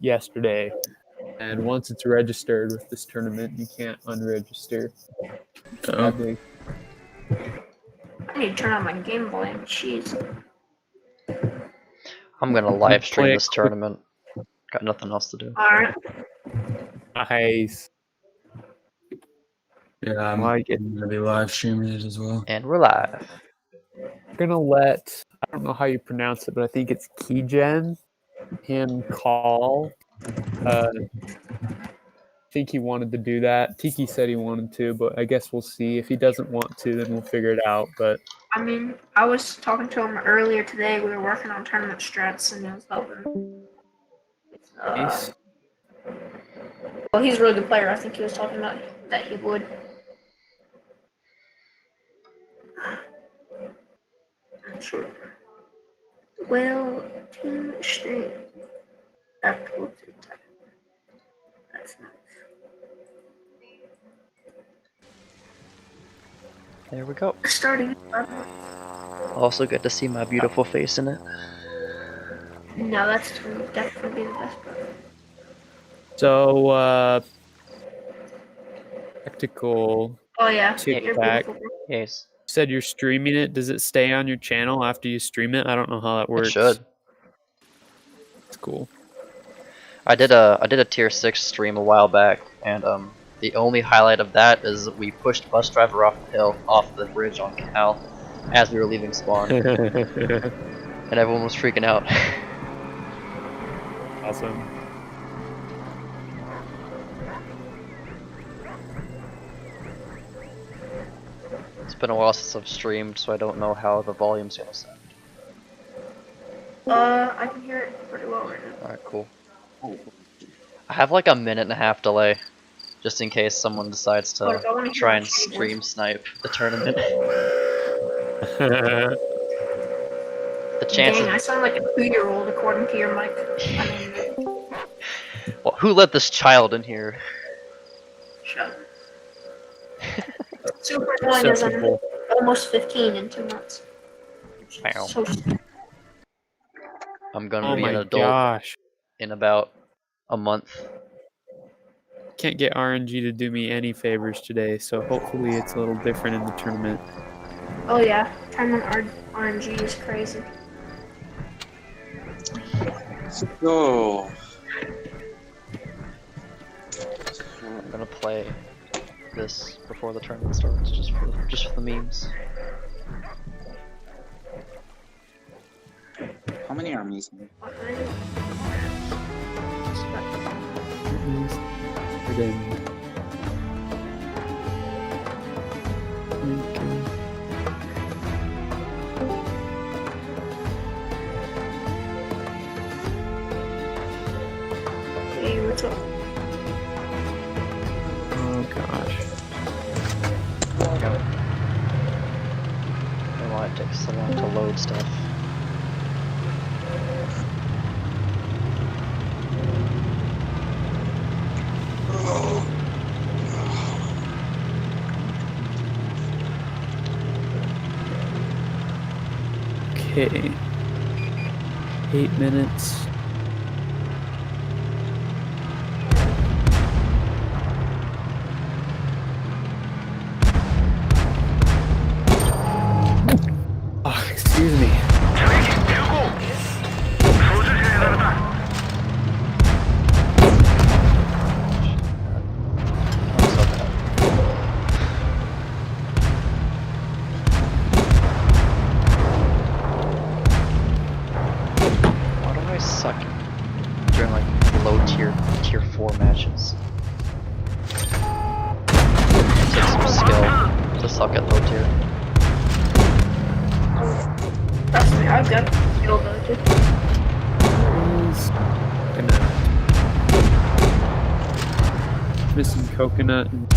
yesterday, and once it's registered with this tournament, you can't unregister. Sadly. I need to turn on my Game Boy. Jeez. I'm gonna live stream Play it this tournament. Got nothing else to do. Alright. Nice. Yeah, I'm gonna be live streaming it as well. And we're live. I'm gonna let, I don't know how you pronounce it, but I think it's Keygen, him call. I think he wanted to do that. Tiki said he wanted to, but I guess we'll see. If he doesn't want to, then we'll figure it out. But I mean, I was talking to him earlier today. We were working on tournament strats, and he was helping. nice. Well, he's a really good player. I think he was talking about that he would. I'm sure. Well, team stream. That's nice. There we go. Starting. Also get to see my beautiful face in it. No, that's definitely the best part. So, tactical. Oh yeah, Tic you're Tac. beautiful. Yes. You said you're streaming it. Does it stay on your channel after you stream it? I don't know how that works. It should. It's cool. I did a tier 6 stream a while back, and the only highlight of that is we pushed bus driver off the bridge on Cal as we were leaving spawn, and everyone was freaking out. Awesome. It's been a while since I've streamed, so I don't know how the volume's gonna sound. I can hear it pretty well right now. Alright, cool. I have like a 1.5-minute delay, just in case someone decides What if I wanna to hear try my and keyboard? stream snipe the tournament. The chances. Dang, I sound like a 2-year-old according to your mic. I mean, Well, who let this child in here? shut up. Super annoying as I'm Acceptable. almost 15 in 2 months. Wow. So I'm gonna Oh be my an adult gosh. in about a month. Can't get RNG to do me any favors today, so hopefully it's a little different in the tournament. Oh yeah, tournament RNG is crazy. Oh, I'm gonna play this before the tournament starts, just for the memes. how many armies? Hey, what's up? Oh gosh. I don't know why it takes so long to load stuff. Okay. 8 minutes. Oh, excuse me. Not so bad. Why do I suck during like low tier 4 matches? It takes some skill to suck at low tier. Trust me, I've got skill though too. Coconut. Missing coconut and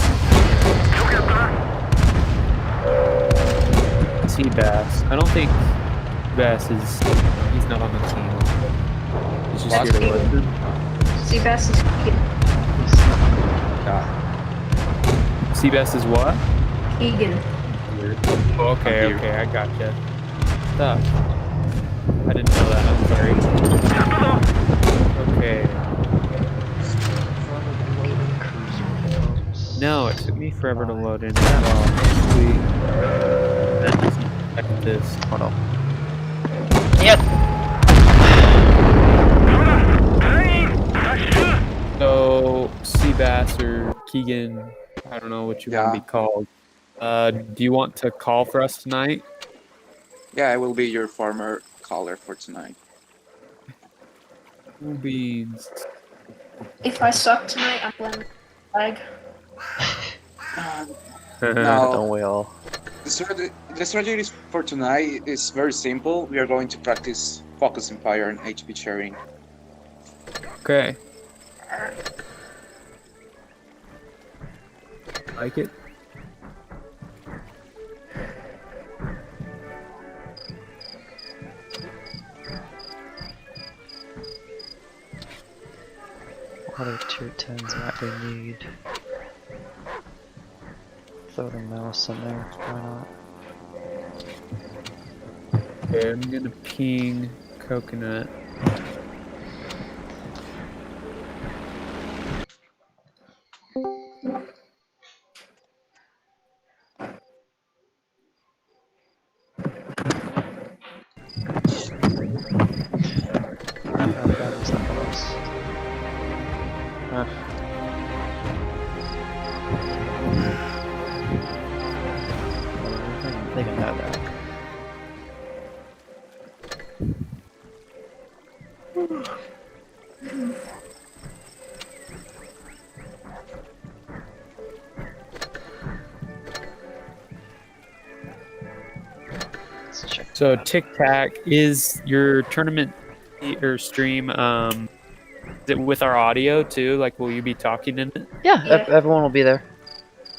sea bass. I don't think Bass is. He's not on the team. He's just here to listen. Seabass is Keegan. Seabass is what? Keegan. Oh, okay, okay, I gotcha. Stuff. I didn't know that. I'm sorry. Okay. No, it took me forever to load in as well. Hopefully, that doesn't affect this. Hold on. Yep. So, Seabass or Keegan, I don't know what you want to Yeah. be called. Do you want to call for us tonight? Yeah, I will be your former caller for tonight. Cool beans. If I suck tonight, I'm blaming lag. No. Don't we all? The strategy for tonight is very simple. We are going to practice Focus Empire and HP sharing. Okay. Like it? What are tier 10s might we need? Throw the mouse in there, why not? Okay, I'm gonna ping Coconut. How bad is that for us? They can have that. Let's check. So Tic Tac, is your tournament or stream is it with our audio too? Like, will you be talking in it? Yeah, Yeah. everyone will be there.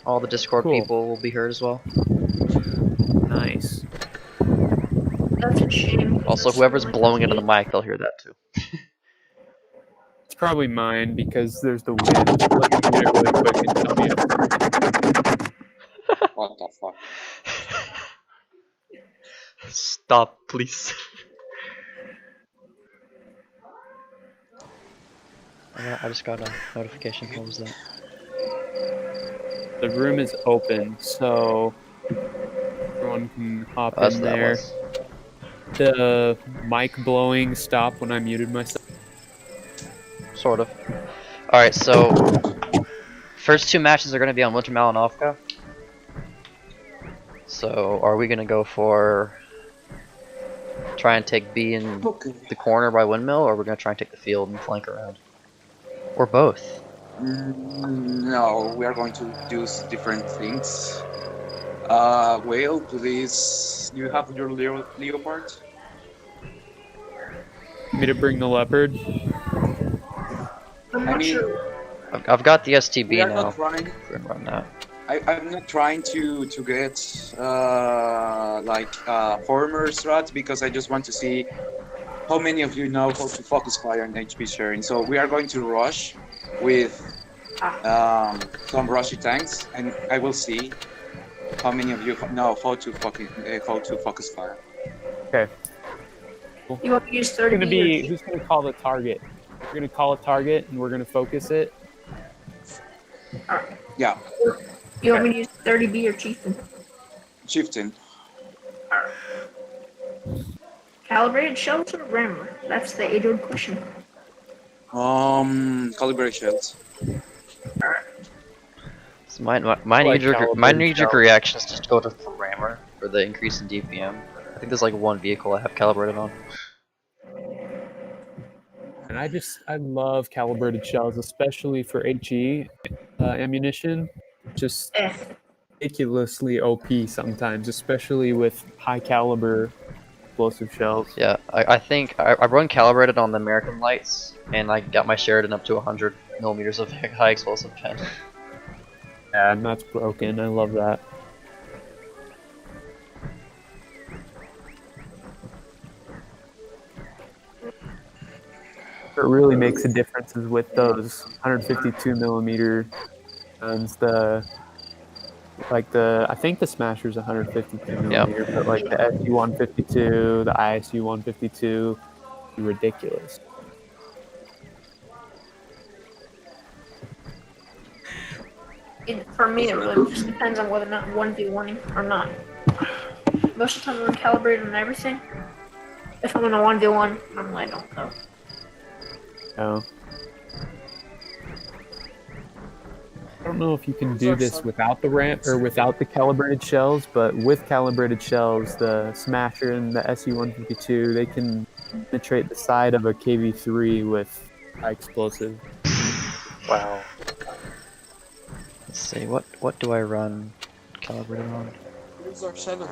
All the Discord Cool. people will be heard as well. Nice. That's a shame. Also, whoever's blowing into the mic, they'll hear that too. It's probably mine because there's the wind. Let me mute it really quick and tell me if What the fuck? Stop, please. I just got a notification. What was that? the room is open, so everyone can hop That's in what that there. was. The mic blowing stopped when I muted myself. Sort of. Alright, so first two matches are going to be on Winter Malinovka. So are we going to go for try and take B in Okay. the corner by Windmill, or are we going to try and take the field and flank around? Or both? No, we are going to do different things. Whale, please. You have your leopard? Me to bring the leopard. I'm I not mean- sure. I've got the We STB are now. not trying. If we're gonna run that. I'm not trying to get former strats because I just want to see how many of you know how to focus fire and HP sharing. So we are going to rush with some rushy tanks, and I will see how many of you know how to focus fire. Okay. You want me to use Who's 30 gonna be? Who's gonna call the target? We're gonna call a target and we're gonna focus it. Yeah, You want me to use 30B or Chieftain? chieftain. Calibrated shells or rammer? That's the age-old question. Calibrate shells. So my Like knee-jerk calibrated shells. reaction is just go to rammer for the increase in DPM. I think there's like one vehicle I have calibrated on. And I love calibrated shells, especially for HE ammunition. Just Eh. ridiculously OP sometimes, especially with high caliber explosive shells. Yeah, I think I run calibrated on the American Lights, and I got my Sheridan up to 100 millimeters of high explosive pen. Yeah, and that's broken. I love that. What really makes a difference is with those 152 millimeter guns. I think the Smasher's 152 millimeter, but like the SU 152, the ISU 152, ridiculous. For me, it really just depends on whether or not I'm 1v1ing or not. Most of the time, I'm calibrated and everything. If I'm in a 1v1, normally I don't go. No. I don't know if you can do this without the ramp or without the calibrated shells, but with calibrated shells, the Smasher and the SU-152, they can penetrate the side of a KV-3 with high explosive. Wow. Let's see, what do I run calibrated on? Where's our 7?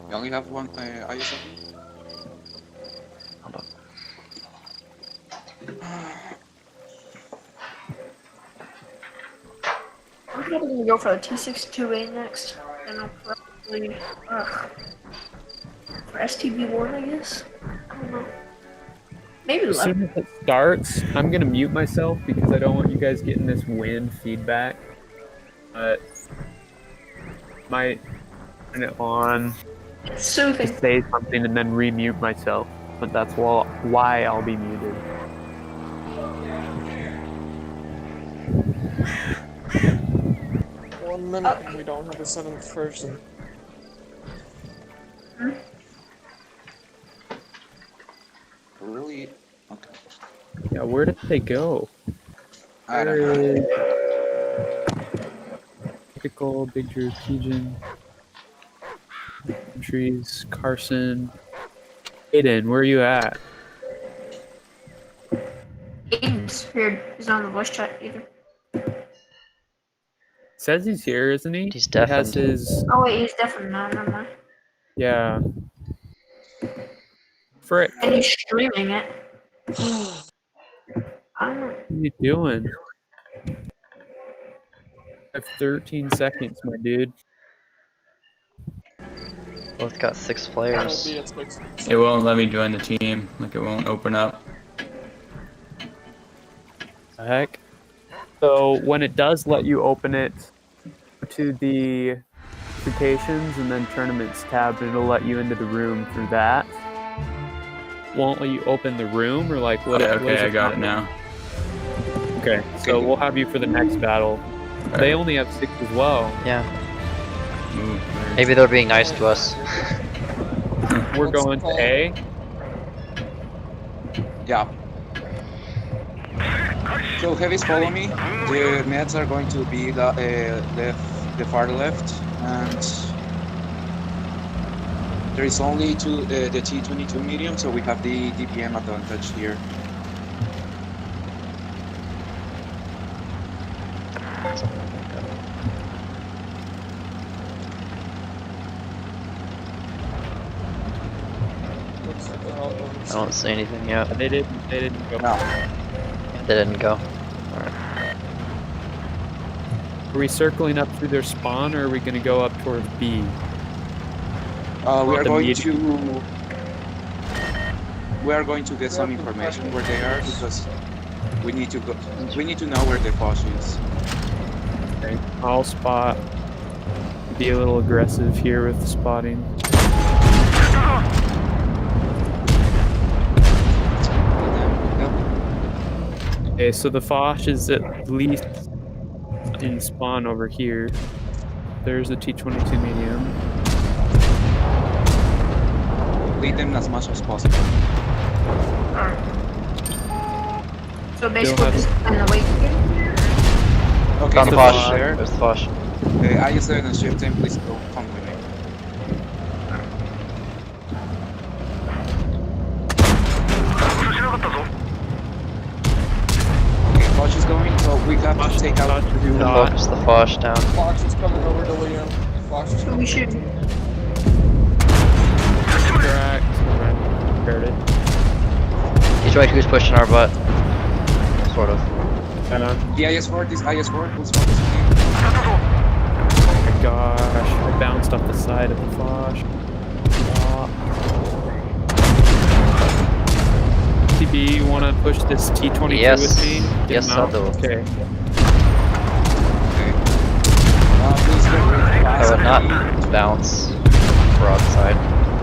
You only have one ISO? Hold on. I'm probably gonna go for the T62A next, and I'll probably for STB1, I guess. I don't know. Maybe As 11. soon as it starts, I'm gonna mute myself because I don't want you guys getting this wind feedback. But might turn it on, It's soothing. say something, and then remute myself. But that's why I'll be muted. One minute and we don't have a 7th person. Really? Okay. Yeah, where did they go? I don't know. Typical, Big Drew, Keegan, Trees, Carson, Aiden, where are you at? Aiden's here. He's not on the voice chat either. Says he's here, isn't he? He's He has deafened. his, Oh wait, he's definitely not. Never mind. yeah. Frick, And he's streaming it. I don't know. what are you doing? I have 13 seconds, my dude. Both got 6 It'll players. be at 6. It won't let me join the team. Like it won't open up. The heck? So when it does let you open it, go to the notifications and then tournaments tab, and it'll let you into the room through that. Won't let you open the room, or like what? Okay, what is okay, I got it called? now. Okay, so we'll have you for the next battle. They only have 6 as well. Yeah. Ooh, Maybe they're being nice to us. We're What's going the to call? A. Yeah. So heavies follow me. The meds are going to be the far left, and there is only the T22 medium, so we have the DPM advantage here. Looks like they're all over. I don't see anything yet. They didn't go. No. They didn't go. Are we circling up through their spawn, or are we going to go up towards B? We are the going medium. to get some information where they are, because we need to go. We need to know where the Foch is. Okay. I'll spot. Be a little aggressive here with spotting. Yep. Okay, so the Foch is at least in spawn over here. There's the T22 medium. Lead them as much as possible. Alright. So basically, have- just in the wait game. Okay, Found the so Foch. there. There's the Foch. IS7 and shift 10, please go. Come with me. Okay, Foch is going, so we have to take out. The focus the Foch down. Fox is coming over to Liam. Fox is So coming we should. Correct. Prepared it. T22's pushing our butt. Sort of. The IS4, this IS4, who's focusing on you? Oh my gosh, I bounced off the side of the Foch. TB, you want to push this T22 Yes. with me? Get Yes, him I'll out? do it. Okay. Okay. Please get rid of the I would not IS4. bounce broadside.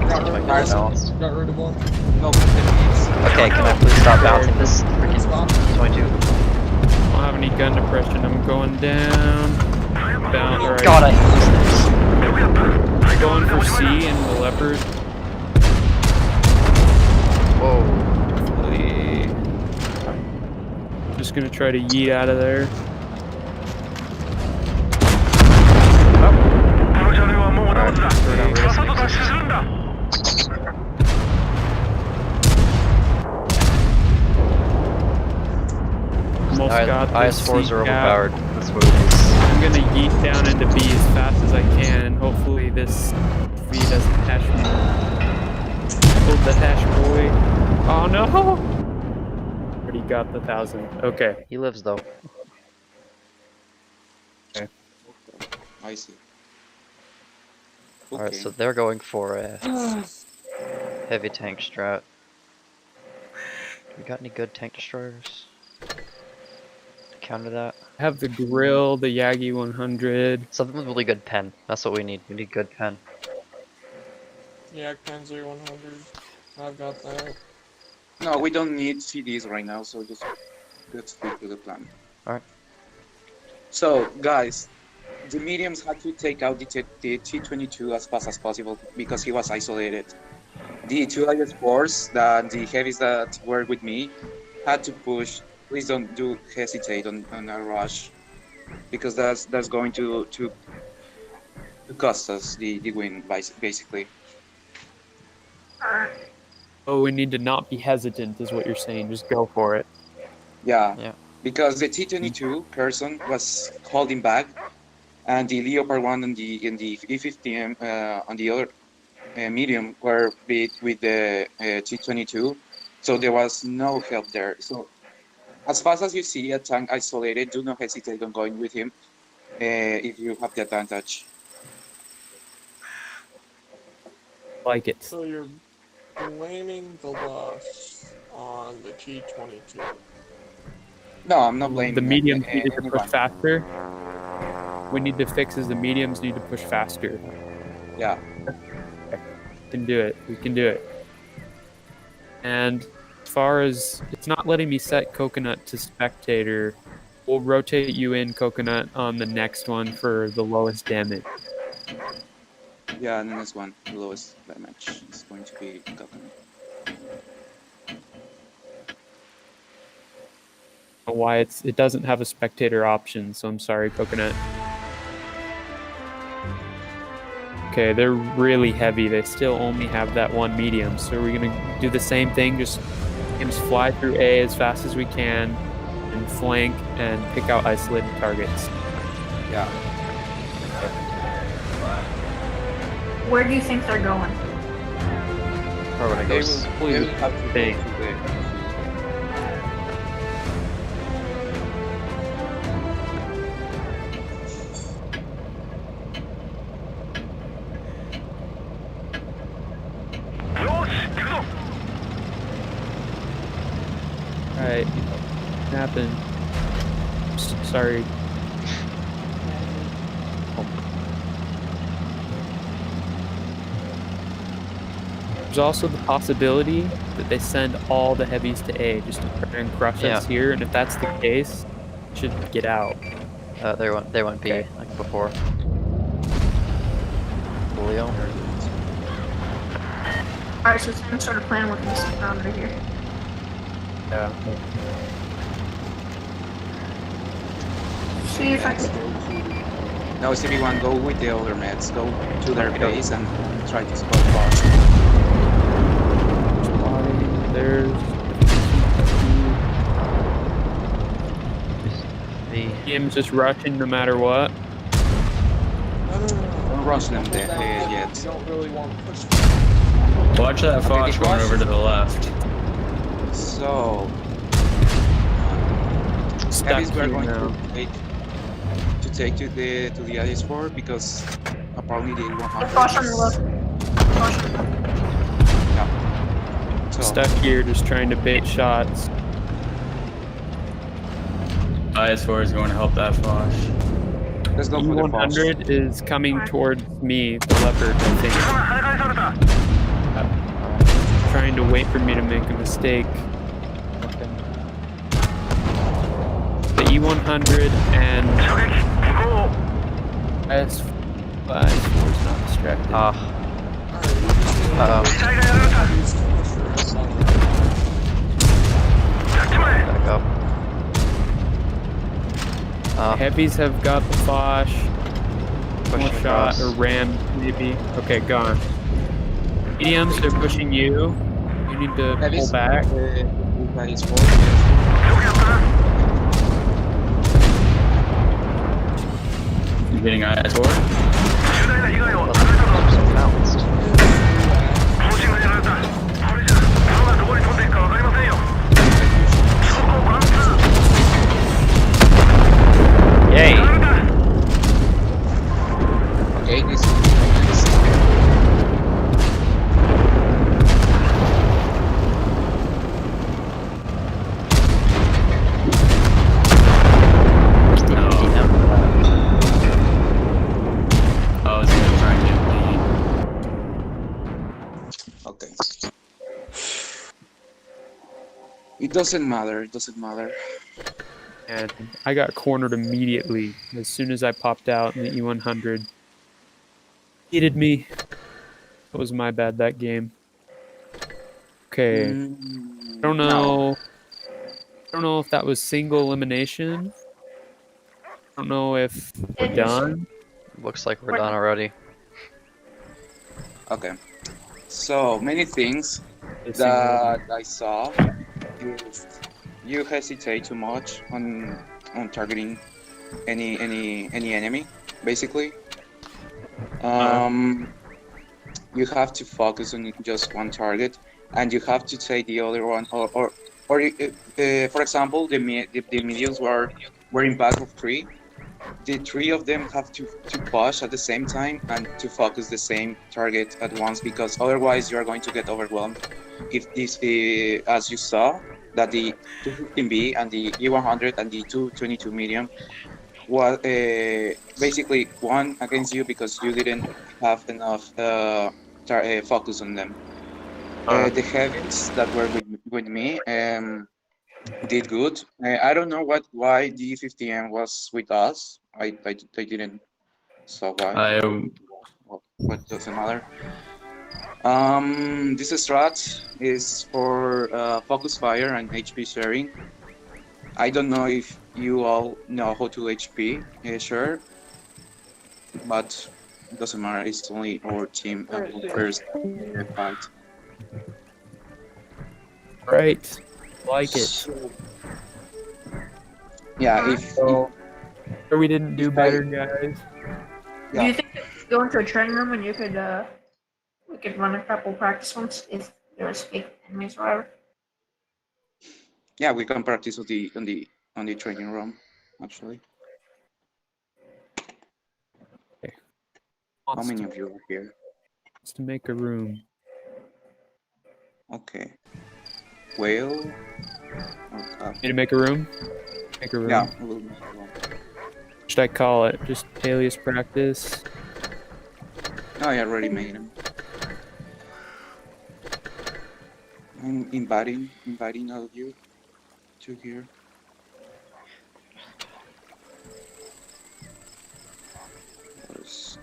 Got T22 rid, balanced. got rid of one. No, please. Okay, can I please stop bouncing this freaking Stop. T22? I don't have any gun depression. I'm going down. Down. All right. God, I hate these things. Going for C and the leopard. Whoa. Hopefully. Just gonna try to yeet out of there. Almost got this IS-4s are seat out. overpowered. That's what it is. I'm gonna yeet down into B as fast as I can. Hopefully this V doesn't hash me. Hold the hash, boy. Oh no! Already got the 1,000. Okay. He lives though. I see. Alright, Okay. so they're going for a heavy tank strat. We got any good tank destroyers to counter that? I have the grill, the Yagi 100. Something with really good pen. That's what we need. We need good pen. Yeah, Panzer 100. I've got that. No, we don't need CDs right now, so just let's stick to the plan. Alright. So, guys, the mediums had to take out the T-22 as fast as possible because he was isolated. The two IS-4s, the heavies that were with me, had to push. Please don't hesitate on a rush, because that's going to cost us the win, basically. Alright. Oh, we need to not be hesitant, is what you're saying. Just go for it. Yeah. Yeah. Because the T-22 person was holding back, and the Leopard 1 and the E-50M on the other medium were beat with the T-22, so there was no help there. So as fast as you see a tank isolated, do not hesitate on going with him if you have the advantage. Like it. So you're blaming the loss on the T-22. No, I'm not blaming The mediums needed to anyone. push faster. We need to fix is the mediums need to push faster. Yeah. We can do it. We can do it. And as far as it's not letting me set Coconut to spectator, we'll rotate you in Coconut on the next one for the lowest damage. Yeah, and the next one, the lowest damage is going to be Coconut. Why it doesn't have a spectator option, so I'm sorry, Coconut. Okay, they're really heavy. They still only have that one medium, so we're gonna do the same thing. Just fly through A as fast as we can, and flank and pick out isolated targets. Yeah. Where do you think they're going? Or when it They goes. will have to go Thing. to the... Alright, happened. Sorry. There's also the possibility that they send all the heavies to A just to try and crush us Yeah. here, and if that's the case, we should get out. They went B Okay. like before. Julio. Alright, so I'm sort of planning with this around right here. Yeah. See if I can. No, CB1, go with the other meds. Go to their base and try to spot boss. There's B. Kim's just rushing no matter what. No. Don't rush them Down yet. You don't really want to push. Watch that Foch going Foch. over to the left. So, Stuck heavies we're here going now. to take to the IS-4 because apparently they won't The have flash on the left. Flash on the left. So, Stuck here just trying to bait shots. IS-4 is going to help that Foch. let's go for the boss. E100 is coming towards me, the leopard, I think. Trying to wait for me to make a mistake. The E100 and IS4 is not distracted. Back up. Heavies have got the Foch. One Pushing shot across. or ram maybe. Okay, gone. Mediums, they're pushing you. You need to pull back. That is four. You getting IS4? Bounced. Yay! Okay, this is nice. No. I was gonna try and get Okay. It doesn't matter. It doesn't matter. And I got cornered immediately as soon as I popped out in the E100. Heated me. It was my bad that game. Okay. I don't know. I don't know if that was single elimination. I don't know if we're done. Looks like we're done already. Okay. So many things It's that I saw. You hesitate too much on targeting any enemy, basically. You have to focus on just one target, and you have to take the other one, or for example, the mediums were in back of three. The three of them have to push at the same time and to focus the same target at once, because otherwise you are going to get overwhelmed. If this, as you saw, that the 215B and the E100 and the 222 medium was basically won against you because you didn't have enough focus on them. The heavies that were with me did good. I don't know why the 50M was with us. I didn't saw why. What doesn't matter. This strat is for focus fire and HP sharing. I don't know if you all know how to HP share, but it doesn't matter. It's only our team first fight. Right. Like it. So, yeah, So, or we didn't do if better, guys. Do you think that you go into a training room and you could we could run a couple practice ones if there was fake enemies or whatever? yeah, we can practice on the training room actually. How Wants many of you are here? to make a room. Okay. Whale or cup? Need to make a room? Make a room. Yeah, we'll make one. What should I call it? Just Alias Practice? Oh, I already made them. I'm inviting all of you to here. First.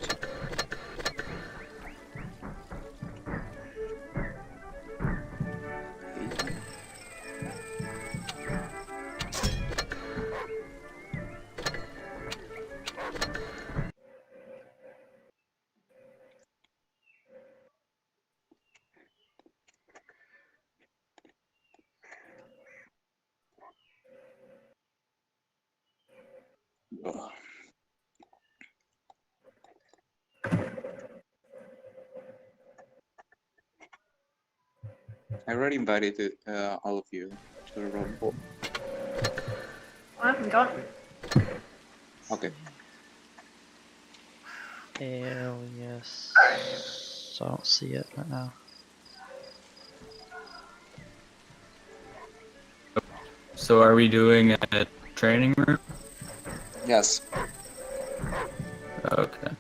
Oh. I already invited all of you to the room. I haven't got it. Okay. Hell yes. So I don't see it right now. So are we doing a training room? Yes. Okay.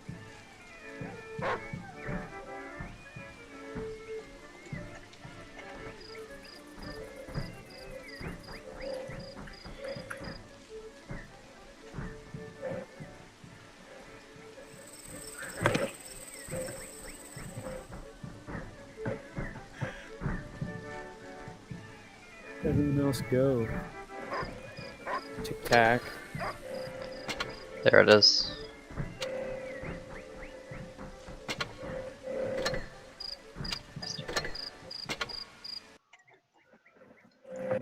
let's go. Tic Tac. There it is.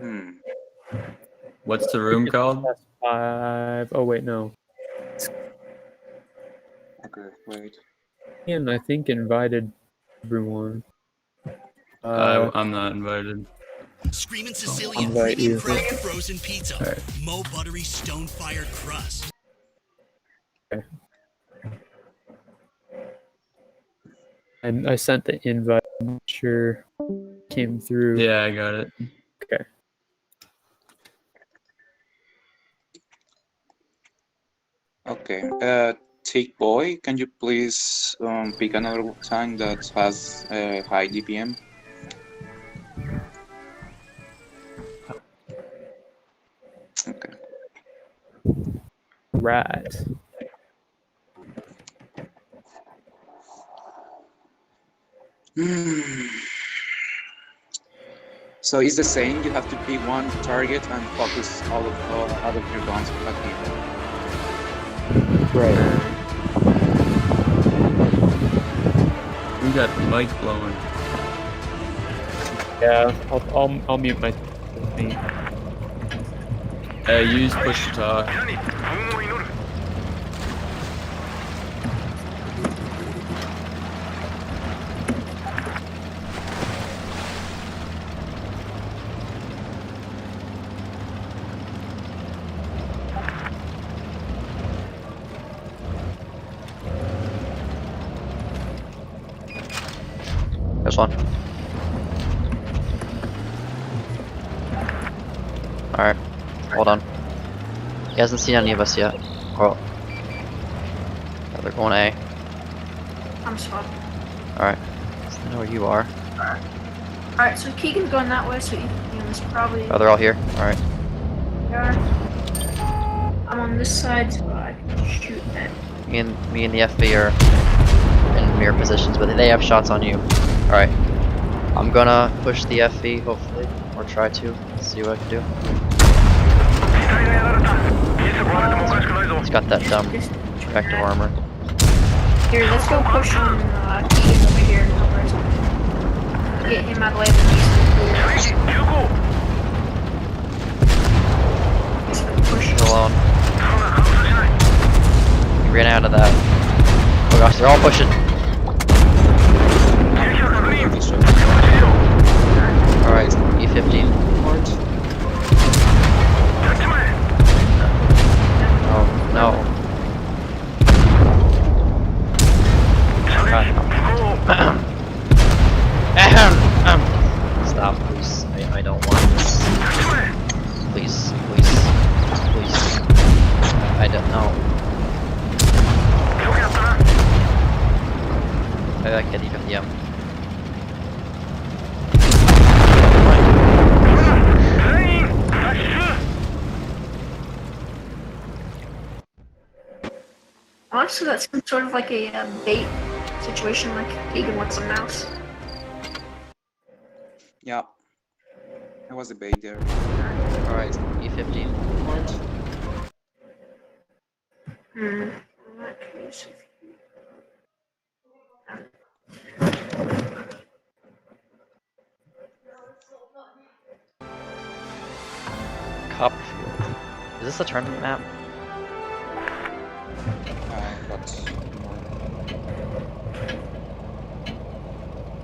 Hmm. What's the room called? +5. Oh wait, no. Okay, wait. Ian, I think invited everyone. Uh, I'm not invited. Screamin' Sicilian invite premium you. crust frozen pizza. Alright. Mo buttery stone fire crust. and I sent the invite. I'm not sure came through. Yeah, I got it. Okay. Okay. Tick Boy, can you please pick another tank that has high DPM? Okay. Right. So it's the same. You have to pick one target and focus all of your guns at him. Right. We got the mic blowing. Yeah. I'll mute my. Use push to talk. There's one. Alright, hold on. He hasn't seen any of us yet. Oh. Yeah, they're going A. I'm sorry. Alright. I know where you are. Alright, so Keegan's going that way, so Ian's probably Oh, they're all here? Alright. there. I'm on this side, so I can shoot at. Me and the FB are in mirror positions, but they have shots on you. Alright. I'm gonna push the FB, hopefully. Or try to. See what I can do. He's got that dumb protective armor. Here, let's go push on Keegan over here. Get him out of the way of the He's gonna push. Leave him alone. He ran out of that. Oh gosh, they're all pushing. Alright, E15. Oh no. Stop, please. I don't want this. Please, please, please. I don't know. I get E50M. Honestly, that's sort of like a bait situation, like Keegan wants a mouse. Yeah. There was a bait there. Alright, E15. In that case. Copperfield. Is this a tournament map? But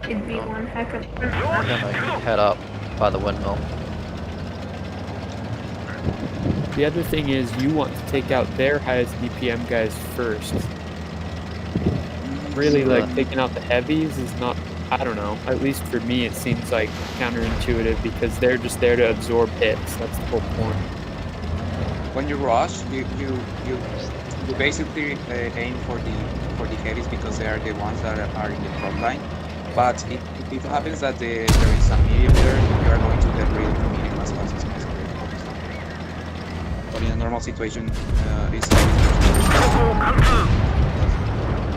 It'd be one heck of I'm gonna head up by the windmill. The other thing is you want to take out their highest DPM guys first. Really, like taking out the heavies is not. I don't know. At least for me, it seems like counterintuitive because they're just there to absorb hits. That's the whole point. when you rush, you basically aim for the heavies because they are the ones that are in the front line. But if it happens that there is a medium there, you are going to get rid of the medium as fast as possible. But in a normal situation, it's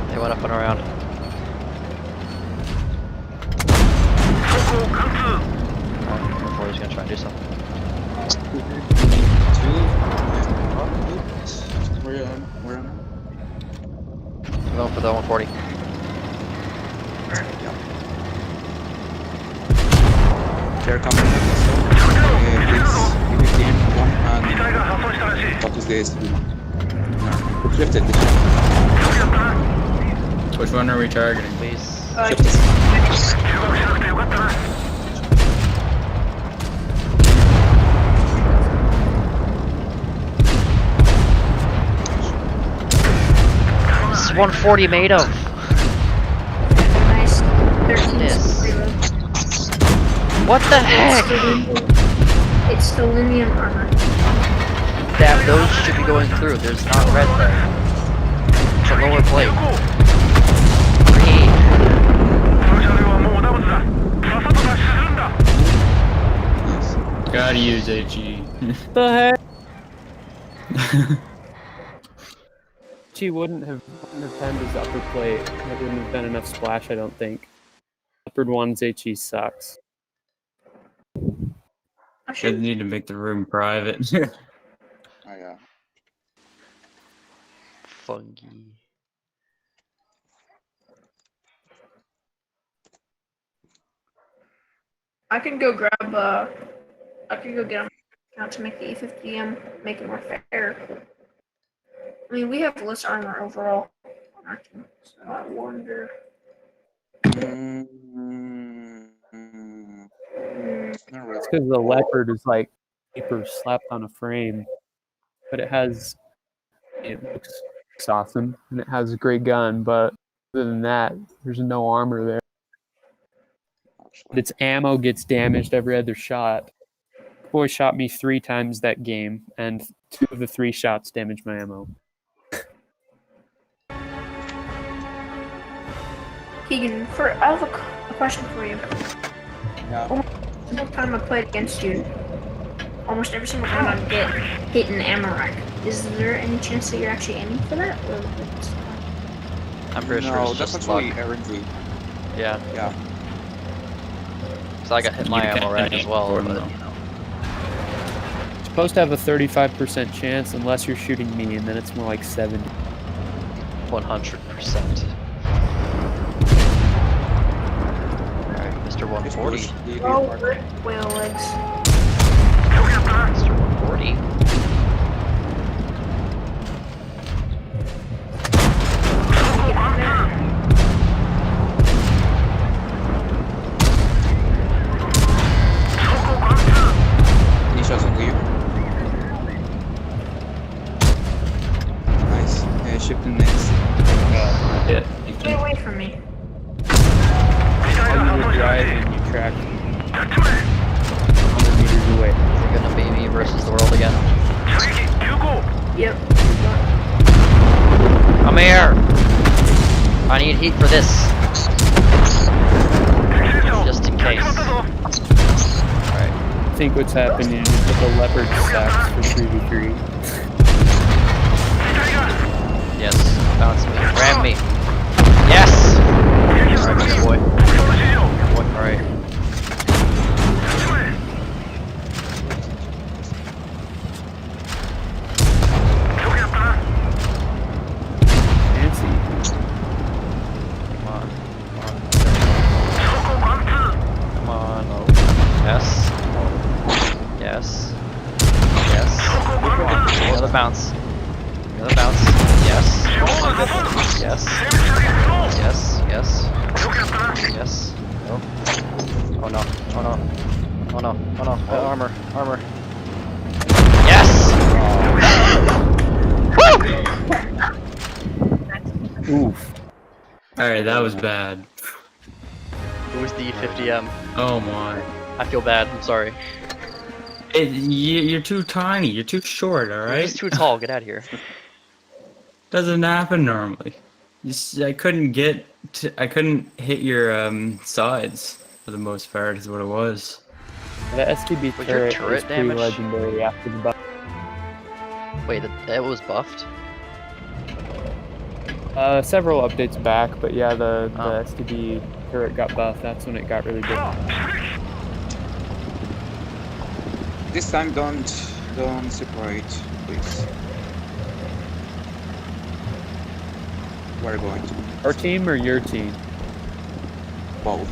They went up and around. Before he's gonna try and do something. Where am I? I'm going for the 140. Yeah. They're coming at us. Please give me team one and focus the STB. Shifted. Which one are we targeting? Please. Shifted. This is 140 made of. Nice. 13 Yes. reload. What the heck? It's selenium armor. That those should be going through. There's not red there. It's a lower plate. Green. Gotta use HE. The heck? She wouldn't have pinned his upper plate. It wouldn't have been enough splash, I don't think. Upper one's HE sucks. I They should. need to make the room private. Oh yeah. Fungi. I can go grab. I can go get him out to make the E50M, make it more fair. I mean, we have less armor overall on our team, so I wonder. Not really. It's because the leopard is like paper slapped on a frame, but it looks awesome and it has a great gun. But other than that, there's no armor there. Its ammo gets damaged every other shot. Boy shot me 3 times that game, and 2 of the 3 shots damaged my ammo. Keegan, I have a question for you. Yeah. Every single time I played against you, almost every single time I get hit in the ammo rack. Is there any chance that you're actually aiming for that? Or it's, I'm pretty sure No, it's that's just luck. actually RNG. Yeah. Yeah. So I got hit my ammo rack as well, but you know. You're supposed to have a 35% chance unless you're shooting me, and then it's more like 70. 100%. Alright, Mr. 140. oh, whale legs. Mr. 140. Any shots on you? Nice. Shifting next. Yeah. Get away from me. How you would drive and you track 100 meters away. Is it gonna be me versus the world again? Yep. Come here! I need heat for this. Just in case. Alright. I think what's happening is that the leopard sucks for 3v3. Yes. Bounce me. Ram me. Yes! Alright, good boy. What? Alright. Fancy. Come on. Come on. Oh. Yes. Yes. Yes. Another bounce. Another bounce. Yes. Yes. Yes. Yes. Yes. No. Oh no. Oh no. Oh no. Oh no. Armor. Armor. Yes! Oof. Alright, that was bad. Who's the E50M? Oh my. I feel bad. I'm sorry. You're too tiny. You're too short, You're alright? just too tall. Get out of here. Doesn't happen normally. I couldn't hit your sides for the most part is what it was. The STB Was your turret turret is pretty damaged? legendary after the buff. Wait, that was buffed? Several updates back, but yeah, the Oh. STB turret got buffed. That's when it got really good. This time don't separate, please. we're going to. Our team or your team? Both.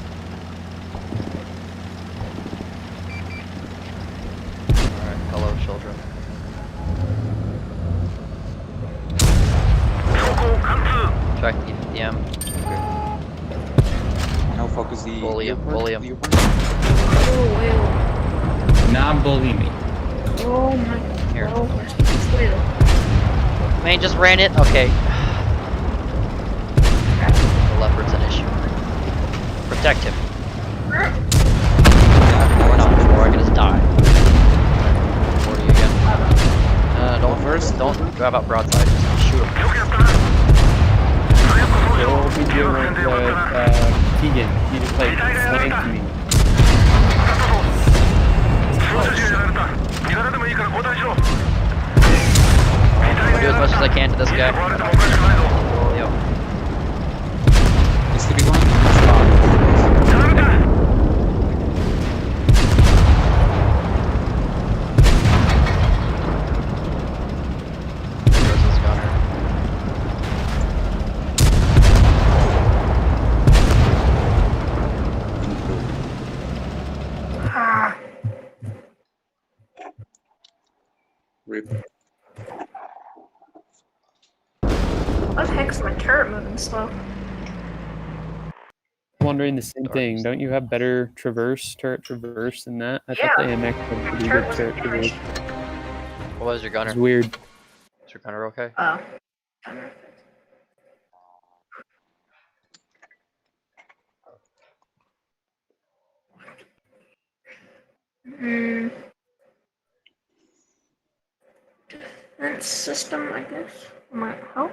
Alright, hello children. Track the EFDM. Now focus the Bully him, Leopard, bully him. Leopard. Oh, whale. Not bully me. Oh my. Here. Oh, where's this whale? Man just ran it? Okay. The leopard's an issue. Protect him. Or not, or I can just die. Or you again. Don't First. don't grab out broadside, just shoot him. We'll be doing Keegan. You just like flank me. I'll do as much as I can to this guy. Yo. Is the big one? Where's this gunner? Ah, Rip. what the heck's my turret moving slow? Wondering the same thing. Don't you have better turret traverse than that? I thought the Yeah. AMX had My pretty turret good was turret traverse. damaged. What was your gunner? It's weird. Is your gunner okay? Oh. Hmm. Defense system, I guess, might help.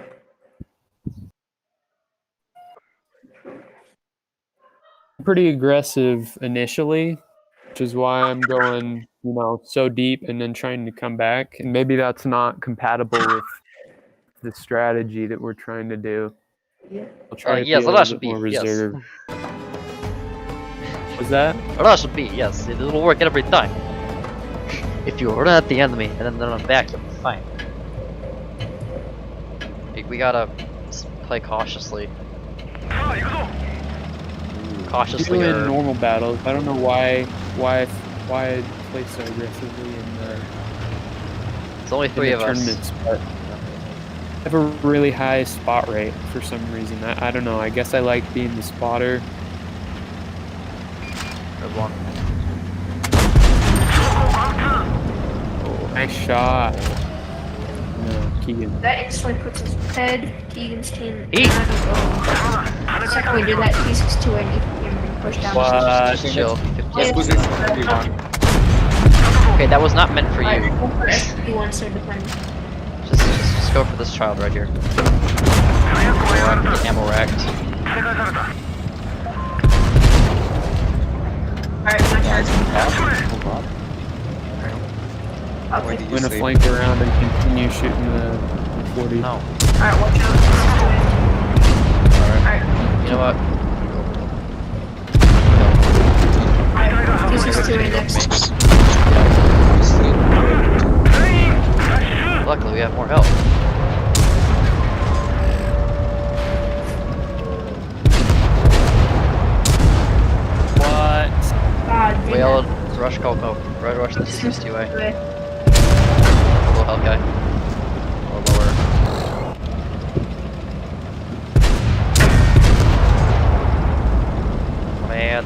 Pretty aggressive initially, which is why I'm going, so deep and then trying to come back. And maybe that's not compatible with the strategy that we're trying to do. Yeah. I'll try to Yes, be a that little should bit more be, yes. reserved. Was that? Or that should be, yes. It will work every time. If you run at the enemy and then run back, you'll be fine. We gotta play cautiously. Cautiously Even in or normal battles, I don't know why I play so aggressively in the it's only in three the of us. tournaments, but I have a really high spot rate for some reason. I don't know. I guess I like being the spotter. There's one. Nice shot. No, Keegan. That instantly puts us ahead. Keegan's team. Eat. The second we do that, T62 and push down. What? Just chill. Let's push this everyone. Okay, that was not meant for Alright, you. go for SP1, so defend. Just go for this child right here. Ammo racked. Alright, my turn. Hold on. I'll Why take did I'm you gonna say? flank around and continue shooting the 40. No. Alright, watch out. Alright, You know what? T62 next. Luckily, we have more health. What? God damn Whale, it. rush Coco. Red rush the C62A. Okay. Low health guy. Or lower. Oh, man.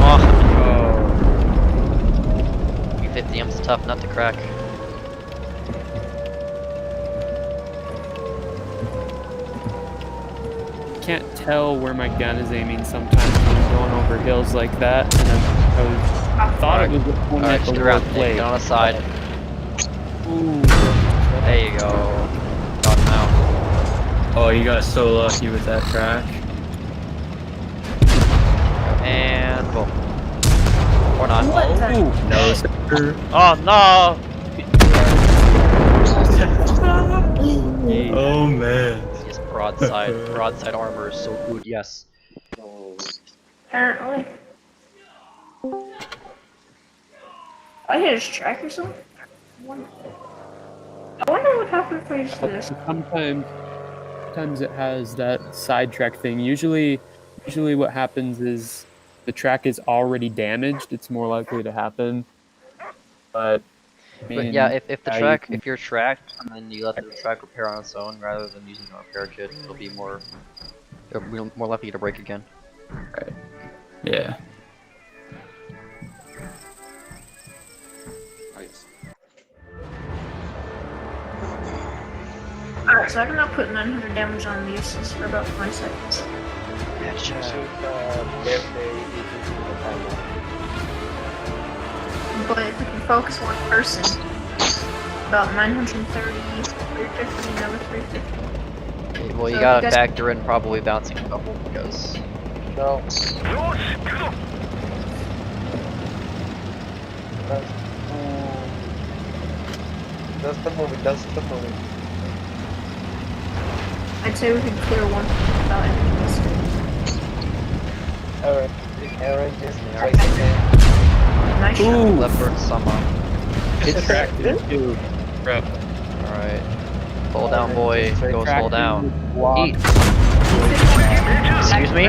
Oh, Oh. U50M's a tough nut to crack. Can't tell where my gun is aiming sometimes when I'm going over hills like that. And I thought it was one Alright, at the get lower around. plate. Get on the side. Ooh. There you go. Got him out. Oh, you got so lucky with that track. And boom. Or not. What the? Ooh. No, sir. Oh no! Oh man. Yes, broadside armor is so good, yes. Apparently. I hit his track or something? I wonder what happens if I use this. Sometimes it has that sidetrack thing. Usually what happens is the track is already damaged. It's more likely to happen. But I But mean, yeah, if the you track, can- if you're tracked and then you let the track repair on its own rather than using a repair kit, it'll be more likely to break again. Yeah. Oh, yes. Alright, so I can now put 900 damage on the useless for about 20 seconds. But if we can focus one person, about 930, 350, another 350. Okay, well, you So gotta you guys- factor in probably bouncing a couple because No. That's the movie, that's the movie. I'd say we can clear one without any mistake. Aaron just Yeah. twice again. Nice shot. Ooh, leopard summer. it's tracked too. Bro. Alright. Fall down, boy. Go fall down. Eat. Excuse me?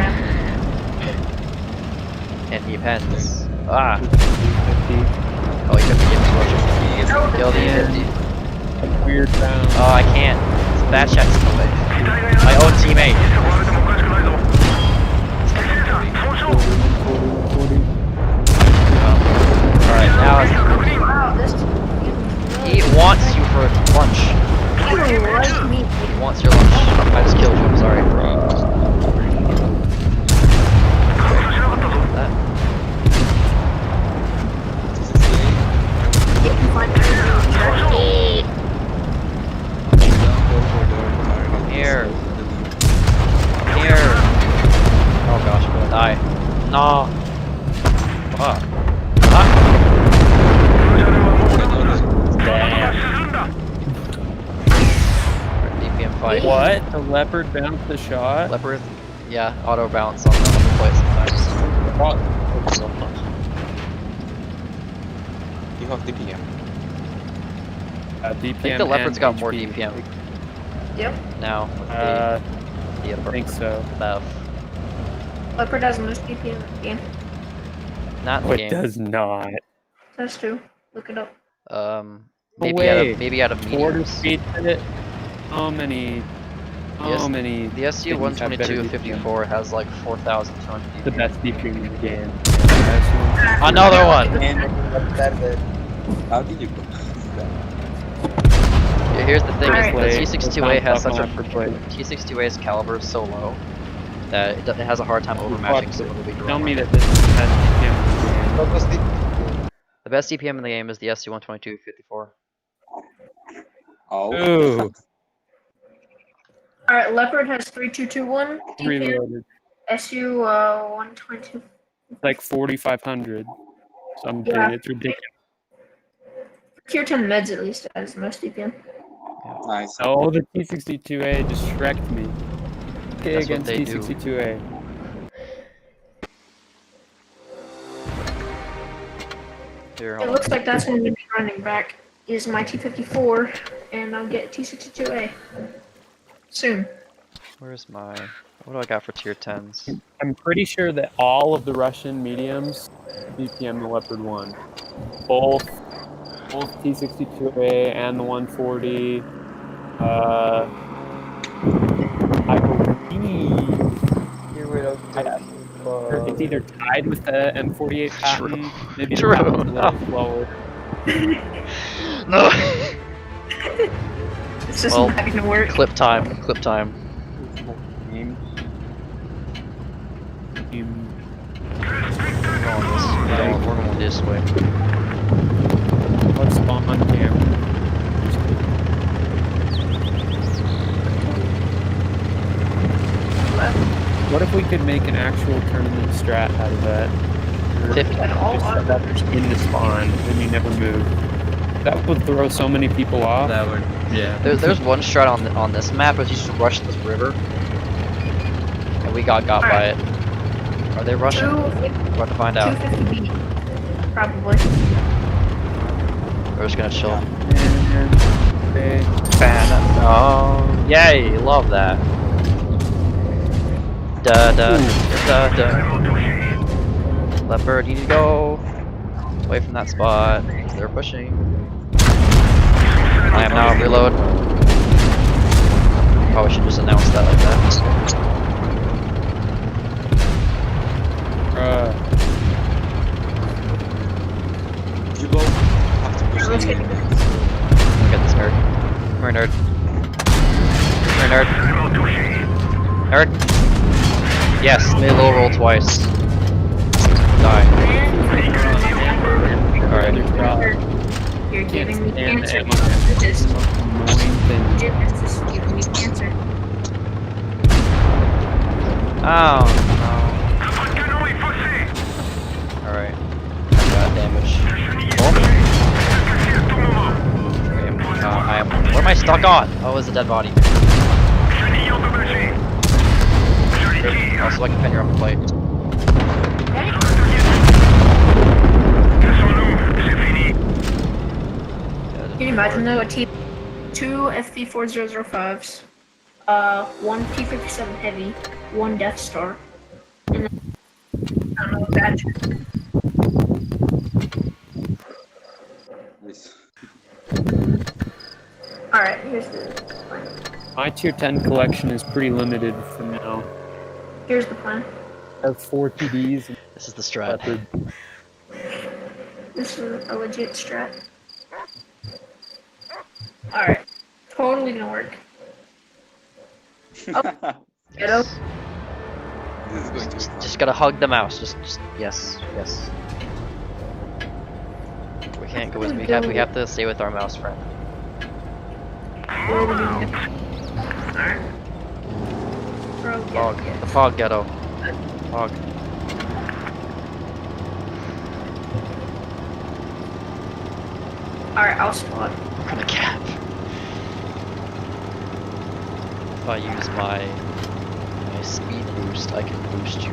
And he pens. Ah. Oh, you have to get this Russian. Kill the E50. Weird sound. Oh, I can't. That check's in the way. My own teammate. Alright, now Wow, this he wants you for lunch. even like me. He wants your lunch. I just killed you, I'm sorry. That. You can find everything on track. Come here. Come here. Oh gosh, I'm gonna die. No. Fuck. Ah. DPM fight. What? The leopard bounced the shot? Leopard, yeah, auto bounce on the other plate sometimes. You have DPM. DPM I think the leopard's and got more HP. DPM Yep. now with I the think so. Bev. Leopard has the most DPM in the game. Not in Oh, the it game. does not. That's true. Look it up. Maybe out of Quarter mediums. speed did it. How many? Yes, How many? The SU things have better 122-54 has like 4,200 The DPM. best DPM in the game. Another one! That's it. How did you go? Yeah, here's the thing: is Alright. the T62A has such a play. T62A's caliber is so low that it has a hard time overmatching some of the weaker Tell me armor. that this is the best DPM in the game. What was the The best DPM in the game is the SU 122-54. Oh. Ooh, Alright, Leopard has 3221. DPM. reloaded. SU 122. It's like 4,500 something. Yeah. It's ridiculous. Tier 10 meds at least has the most DPM. Nice. Oh, the T62A just wrecked me. Okay, That's what against they do. T62A. Here, It hold on. looks like that's going to be running back is my T54, and I'll get T62A soon. Where's my... What do I got for tier 10s? I'm pretty sure that all of the Russian mediums DPM the Leopard 1. Both T62A and the 140. I believe you will it's either tied with the M48 patent, maybe the True. patent's a little slower. No! It's just Well, not going to work. Clip time, clip time. We're going this way. Let's spawn on camera. What if we could make an actual tournament strat out of that? 50. All Just set up in the spawn and you never move. That would throw so many people off. That would, yeah. There's one strat on this map, is you just rush this river. And we got by it. Are they rushing? We're about to find out. 250 beat. Probably. We're just gonna chill. Okay. Oh, yay! Love that. Da da da da. Leopard, you need to go away from that spot. They're pushing. I am now at reload. Probably should just announce that like that. You both have to push Let's the get it. Look at this nerd. Come here, nerd. Come here, nerd. Nerd. Yes, made a little roll twice. Die. Alright. You're giving me And cancer. ammo. It's just, Annoying thing. it's just giving me cancer. Oh no. Alright. I got damage. Okay, I am. What am I stuck on? Oh, it's a dead body. Also, I can pin your up plate. Can you imagine though, two FV4005s, one T-57 Heavy, one Death Star, and then, I don't know, badge. Nice. Alright, here's the plan. My tier 10 collection is pretty limited for now. Here's the plan. I have 4 TDs and This is the strat. leopard. This is a legit strat. Alright. Totally gonna work. Ghetto. This is going to be fun. Just gotta hug the mouse. Just yes, yes. We can't go with. We have to stay with our mouse friend. Where are we gonna go? Alright. Bro, Fog. get The fog ghetto. Fog. Alright, I'll spot. I'm gonna cap. If I use my speed boost, I can boost you.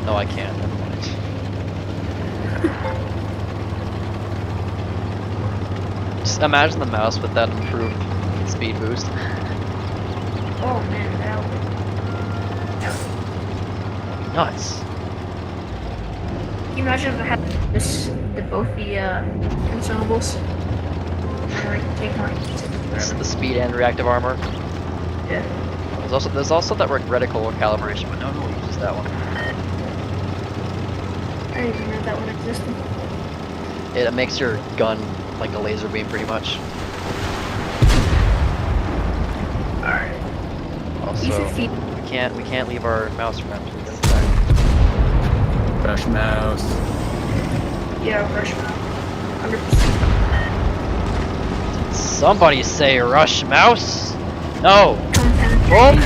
No, I can't. Never mind. Just imagine the mouse with that improved speed boost. Oh man, that would. Nuts. Can you imagine if I had this, both the consumables? And like take my This is the speed and reactive armor. Yeah. There's also that reticle calibration, but no one uses that one. I didn't even know that one existed. It makes your gun like a laser beam, pretty much. Alright. Also, E50. we can't leave our mouse friend. Rush mouse. Yeah, rush mount. 100%. Somebody say rush mouse. No. Content. Boom.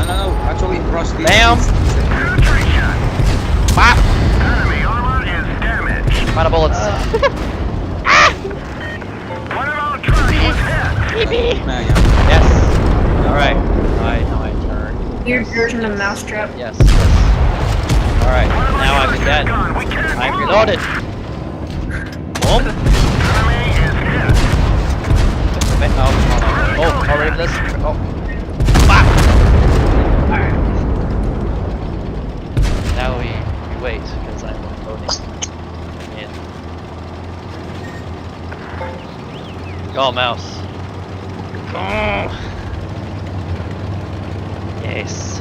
No. Actually, rush the. Bam. Bop. Amount of bullets. Yeah. Yes. All right. Now I turn. Your version of Mousetrap. Yes. Alright, now I'm dead. I'm reloaded. Boom. Oh, already this. Oh. Bop. Alright. Now we wait, because I'm loading. Go, mouse. Oh. Yes.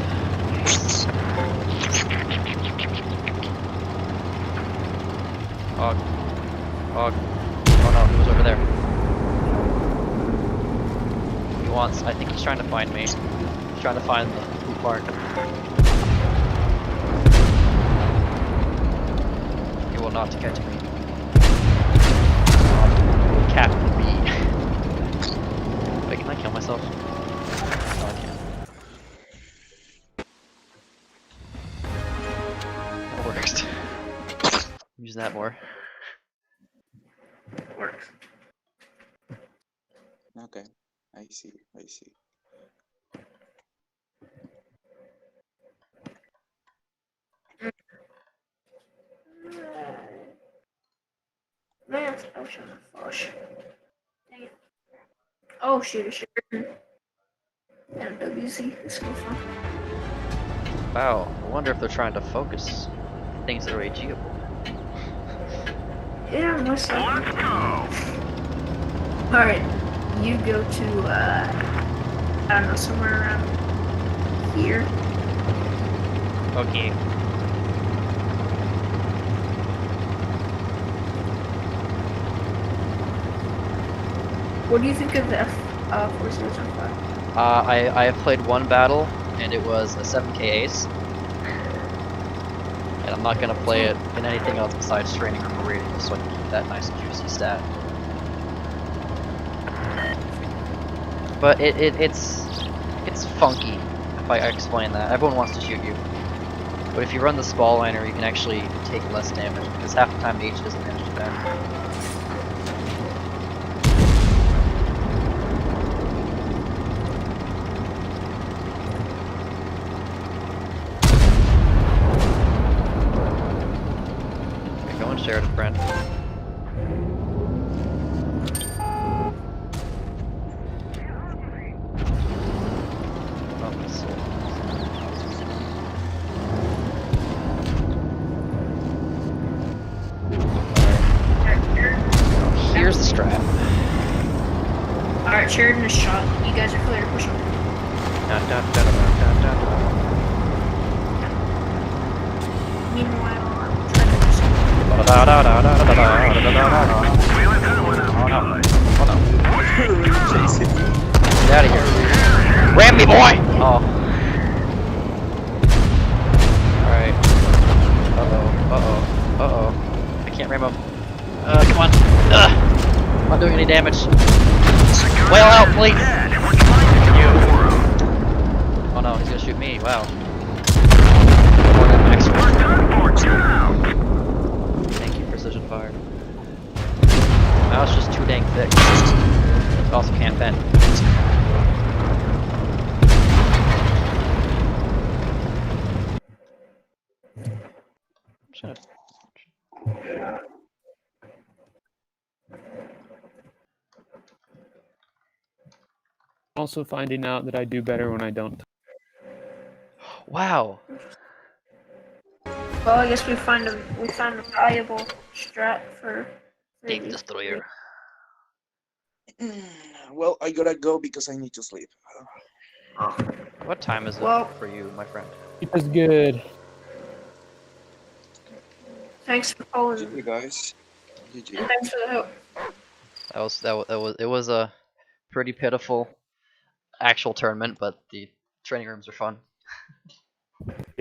Hog. Hog. Oh no, he was over there. He wants. I think he's trying to find me. He's trying to find the poop barn. He will not catch me. He will cap me. Wait, can I kill myself? No, I can't. That works. Use that more. Works. Okay. I see. Man's ocean of fish. Oh, shoot. And WC. This will be fun. Wow, I wonder if they're trying to focus things that are AGable. Yeah, most likely. Alright, you go to, I don't know, somewhere around here. Okay. What do you think of the Force Horizon 5? I have played one battle, and it was a 7k ace. And I'm not gonna play it in anything else besides training room rating, just so I can keep that nice juicy stat. But it's funky, if I explain that. Everyone wants to shoot you. But if you run the Spall liner, you can actually take less damage, because half the time H doesn't manage to bend. Sheridan friend. Here's the strap. Alright, Sheridan is shot. You guys are clear to push on. Meanwhile, I'm trying to push on. Get out of here. Ram me, boy! Oh. Alright. Uh-oh. I can't ram him. Come on. I'm not doing any damage. Whale out, please! Oh no, he's gonna shoot me. Wow. Thank you, precision fire. Now it's just too dang thick. It also can't bend. Shut up. Also finding out that I do better when I don't. Wow. Well, I guess we found a valuable strat for Deep Destroyer. Well, I gotta go because I need to sleep. What time is it Well- for you, my friend? It was good. Thanks for calling. GG, guys. GG. And thanks for the help. It was a pretty pitiful actual tournament, but the training rooms are fun.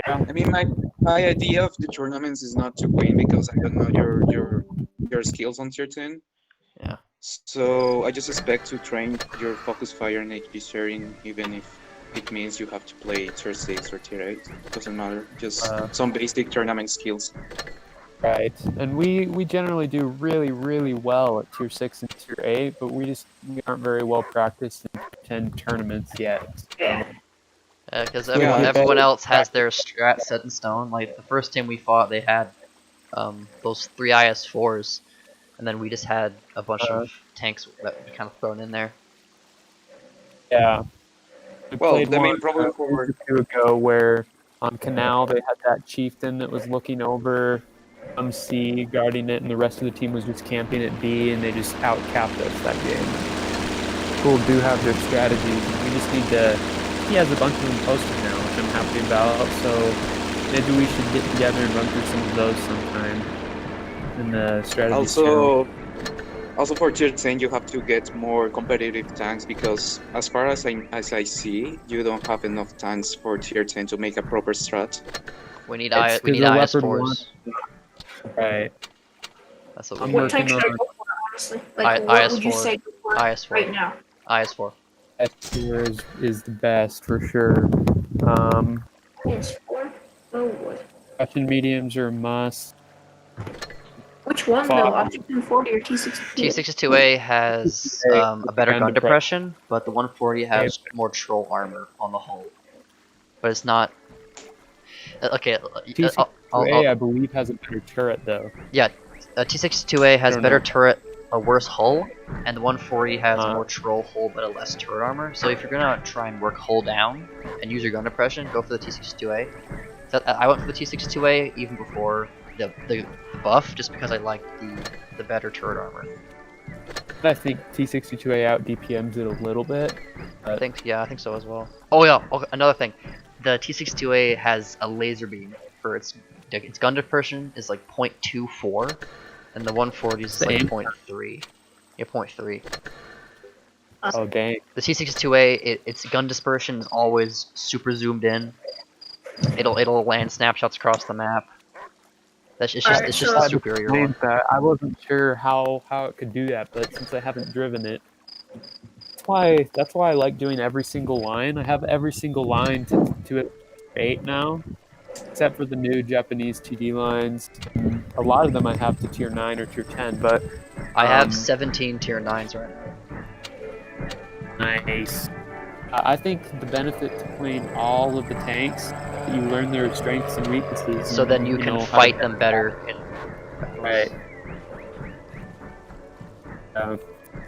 Yeah. I mean, my idea of the tournaments is not to win because I don't know your skills on tier 10. Yeah. So I just expect to train your focus fire and HP sharing, even if it means you have to play tier 6 or tier 8. Doesn't matter. Just some basic tournament skills. Right. And we generally do really well at tier 6 and tier 8, but we aren't very well practiced in 10 tournaments yet. Yeah. Because Yeah, everyone else has their strat set in stone. Like the first team we fought, they had those 3 IS4s, and then we just had a bunch of tanks that we kind of thrown in there. Yeah. We Well, played the main one, problem a for week or two ago where on Canal they had that chieftain that was looking over C, guarding it, and the rest of the team was just camping at B, and they just outcapped us that game. People do have their strategies. We just need to. He has a bunch of them posted now, which I'm happy about. So maybe we should get together and run through some of those sometime in the strategy channel. Also for tier 10 you have to get more competitive tanks because as far as I see, you don't have enough tanks for tier 10 to make a proper strat. We need It's we need 'cause the Leopard IS4s. Right. That's what I'm we What need. tank should I working go for, honestly? Like, what would you IS4. say go for IS4. right now? IS4. S tier is the best for sure. PS4? Oh boy. Russian mediums are a must. Which one Fuck. though? Object 240 or T62? T62A has a better gun depression, but the 140 has more troll armor on the hull. But it's not. Okay, T62A, I believe, has a better turret though. T62A has don't better know. turret a worse hull, and the 140 has Uh. more troll hull but a less turret armor. So if you're gonna try and work hull down and use your gun depression, go for the T62A. So I went for the T62A even before the buff, just because I liked the better turret armor. I think T62A out DPMs it a little bit. I think so as well. Oh yeah, okay, another thing, the T62A has a laser beam for its gun depression is like 0.24, and the 140 is like Same. 0.3. Yeah, 0.3. Oh dang. The T62A, its gun dispersion is always super zoomed in. It'll land snapshots across the map. It's just Alright, a so- superior one. I wasn't sure how it could do that, but since I haven't driven it, that's why I like doing every single line. I have every single line to 8 now, except for the new Japanese TD lines. A lot of them I have to tier 9 or tier 10, but I have um, 17 tier 9s right now. nice. I think the benefit to playing all of the tanks, that you learn their strengths and weaknesses. So and, then you can know, how to- fight them better. Right.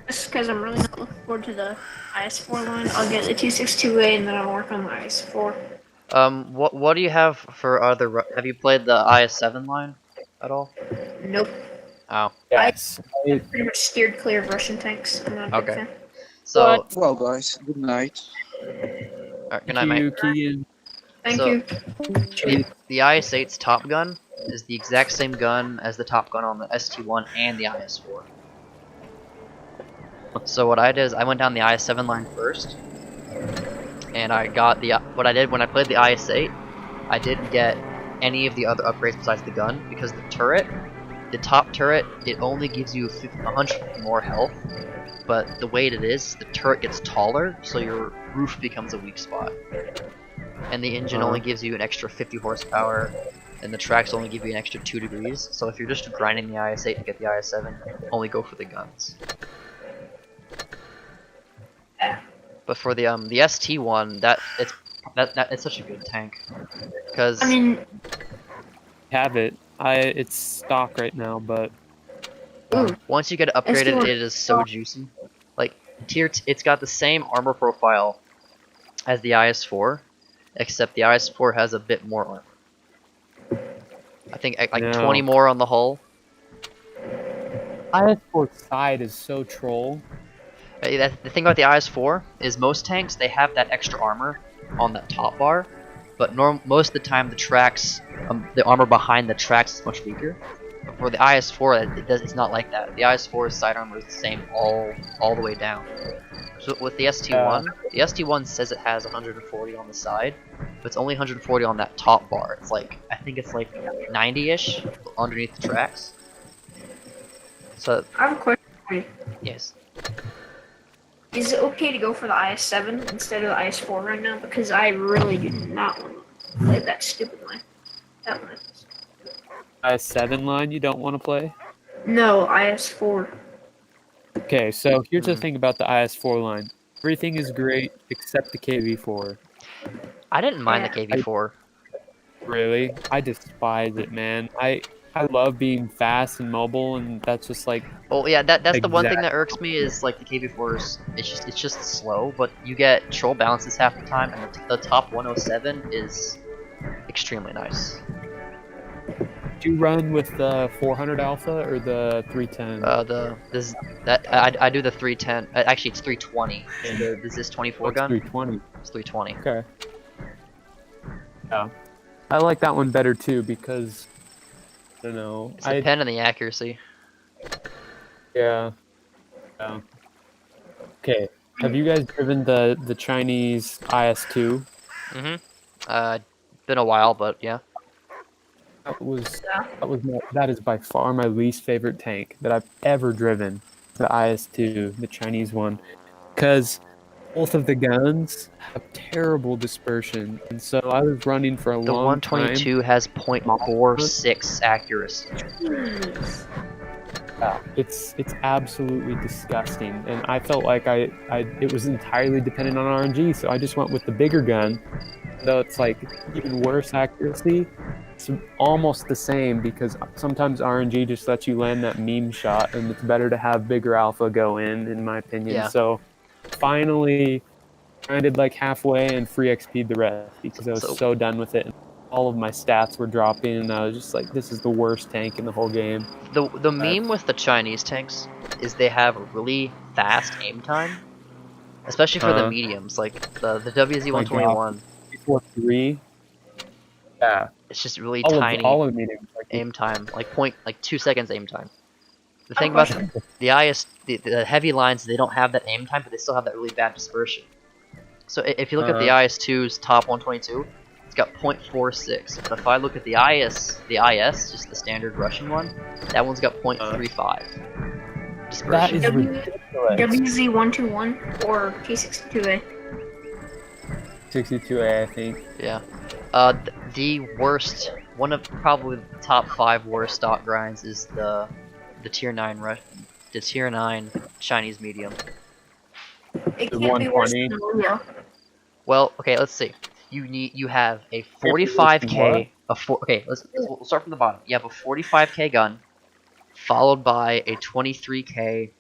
Just because I'm really not looking forward to the IS4 line, I'll get the T62A and then I'll work on the IS4. What do you have for other? Have you played the IS7 line at all? Nope. Oh, Yes. Pretty much steered clear of Russian tanks. I'm not a big Okay. fan. so Well, guys, good night. alright, good night, mate. Keegan. Thank So- you. The IS-8's top gun is the exact same gun as the top gun on the ST1 and the IS-4. So what I did is I went down the IS-7 line first, and I got what I did when I played the IS-8, I didn't get any of the other upgrades besides the gun, because the top turret, it only gives you 100 more health, but the way it is, the turret gets taller, so your roof becomes a weak spot. And the engine only gives you an extra 50 horsepower, and the tracks only give you an extra 2 degrees. So if you're just grinding the IS-8 to get the IS-7, only go for the guns. But for the ST1, it's such a good tank, because I mean, Have it. It's stock right now, but ooh, once you get it upgraded, ST1 it is so juicy. Like it's got the same armor profile as the IS-4, except the IS-4 has a bit more armor. I think like No. 20 more on the hull. IS4 side is so troll. The thing about the IS-4 is most tanks, they have that extra armor on that top bar, but most of the time the tracks, the armor behind the tracks is much weaker. But for the IS-4, it's not like that. The IS-4's side armor is the same all the way down. So with the ST1, the ST1 says it has 140 on the side, but it's only 140 on that top bar. It's like, I think it's like 90-ish underneath the tracks. So, I have a question for you. yes. Is it okay to go for the IS7 instead of the IS4 right now? Because I really do not want to play that stupid line. That line. IS7 line you don't want to play? No, IS4. Okay, so here's the thing about the IS4 line. Everything is great except the KV4. I didn't mind the Yeah. KV4. Really? I despise it, man. I love being fast and mobile, and that's just like Well, yeah, that's the one thing that Exactly. irks me is like the KV4s. It's just slow, but you get troll balances half the time, and the top 107 is extremely nice. do you run with the 400 alpha or the 310? I do the 310. Actually, it's 320. The Zis 24 It's gun. 320. It's 320. Okay. Yeah. I like that one better too because I don't know. It's the pen and the accuracy. Yeah. Yeah. Okay. Have you guys driven the Chinese IS2? Been a while, but yeah. That is by far my least favorite tank that I've ever driven. The IS2, the Chinese one, because both of the guns have terrible dispersion, and so I was running for a The long time. 122 has 0.46 accuracy. Yeah, it's absolutely disgusting, and I felt like it was entirely dependent on RNG, so I just went with the bigger gun, though it's like even worse accuracy. it's almost the same because sometimes RNG just lets you land that meme shot, and it's better to have bigger alpha go in my opinion. Yeah. So finally, I did like halfway and free XP'd the rest because I was So- so done with it. All of my stats were dropping, and I was just like, this is the worst tank in the whole game. The meme with the Chinese tanks is they have a really fast aim time, especially for the mediums, like the WZ-121. Before 3, yeah, It's just really all tiny of the mediums. Like, aim time, like 2 seconds aim time. The I thing have about a the heavy lines, they don't have that aim time, but they still have that really bad dispersion. So if you look at the IS-2's top 122, it's got 0.46. But if I look at the IS, just the standard Russian one, that one's got 0.35 that dispersion. is W- ridiculous. WZ-121 or T62A. 62A, I think. Yeah. The worst, one of probably the top 5 worst stock grinds is the tier 9 the tier 9 Chinese medium. It The can't be worse 120. than Leo. Well, okay, let's see. You have a What? 45k. Okay, we'll start from the bottom. You have a 45k gun, followed by a 23k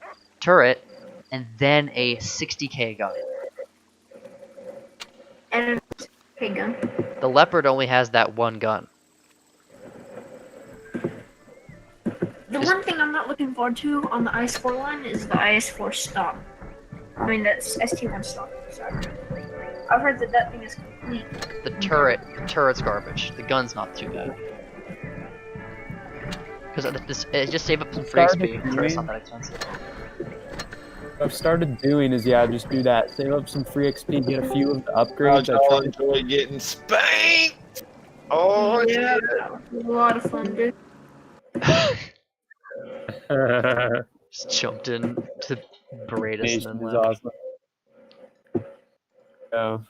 turret, and then a 60k gun. And a gun. The Leopard only has that one gun. The one thing I'm not looking forward to on the IS-4 line is the IS-4 stock. I mean, that's ST1 stock. Sorry. I've heard that thing is complete. The turret's garbage. The gun's not too bad. Because it just save up some free XP. Turret's not that expensive. What I've started doing is, just do that. Save up some free XP, get a few of the upgrades. I'll enjoy getting spanked. Oh Yeah, that was a lot of fun, dude. Just jumped in to berate us Nation and is then left. awesome. So,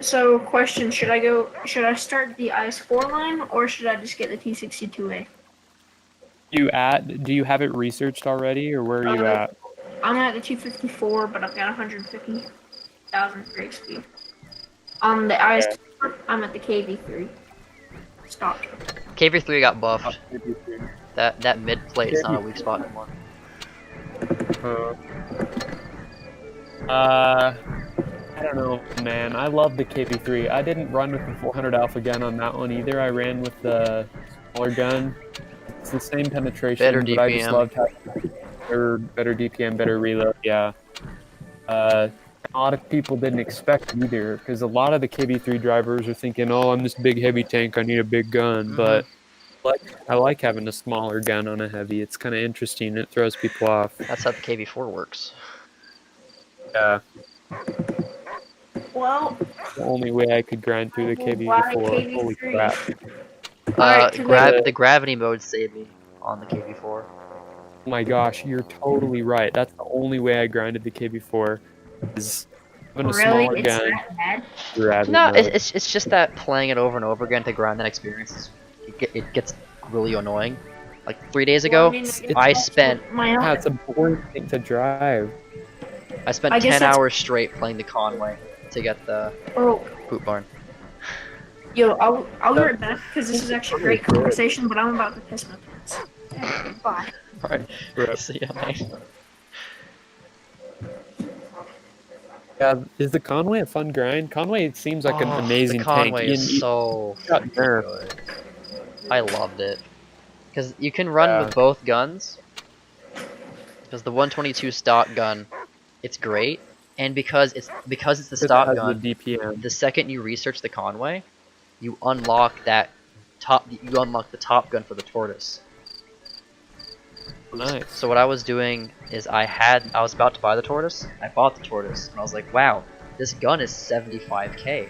So, question: Should I start the IS-4 line or should I just get the T62A? do you have it researched already, or where are you at? I'm at the 254, but I've got 150,000 free XP. On the IS-4, I'm at the KV3 stock. KV3 got buffed. That mid plate is not a weak spot anymore. I don't know, man. I love the KV3. I didn't run with the 400 alpha gun on that one either. I ran with the smaller gun. It's the same penetration, Better but I just DPM. loved having better DPM, better reload. Yeah. A lot of people didn't expect it either, because a lot of the KV3 drivers are thinking, "Oh, I'm this big heavy tank. I need a big gun." But I like having a smaller gun on a heavy. It's kind of interesting. It throws people off. That's how the KV4 works. Yeah. Well, The only way I could grind through the KV Why before. Holy KV3? crap. Alright, too late. The gravity mode saved me on the KV4. Oh my gosh, you're totally right. That's the only way I grinded the KV4 is having a Really? smaller It's gun. that bad? Gravity No, mode. it's just that playing it over and over again to grind that experience, it gets really annoying. Like 3 days ago, Well, I mean, I spent Yeah, it's a boring thing to drive. I spent I guess 10 that's- hours straight playing the Conway to get the Oh, poop barn. yo, I'll be right back because this is actually a great conversation, but I'm about to piss my pants. Okay, bye. Alright, Rip. see ya, mate. Yeah, is the Conway a fun grind? Conway seems like an amazing the Conway tank. is so got nerfed. good. I loved it. Because you can run Yeah. with both guns. Because the 122 stock gun, it's great. And because it's the stock Has gun, the DPM. the second you research the Conway, you unlock the top gun for the Tortoise. Nice. So what I was doing is I was about to buy the Tortoise. I bought the Tortoise and I was like, wow, this gun is 75k.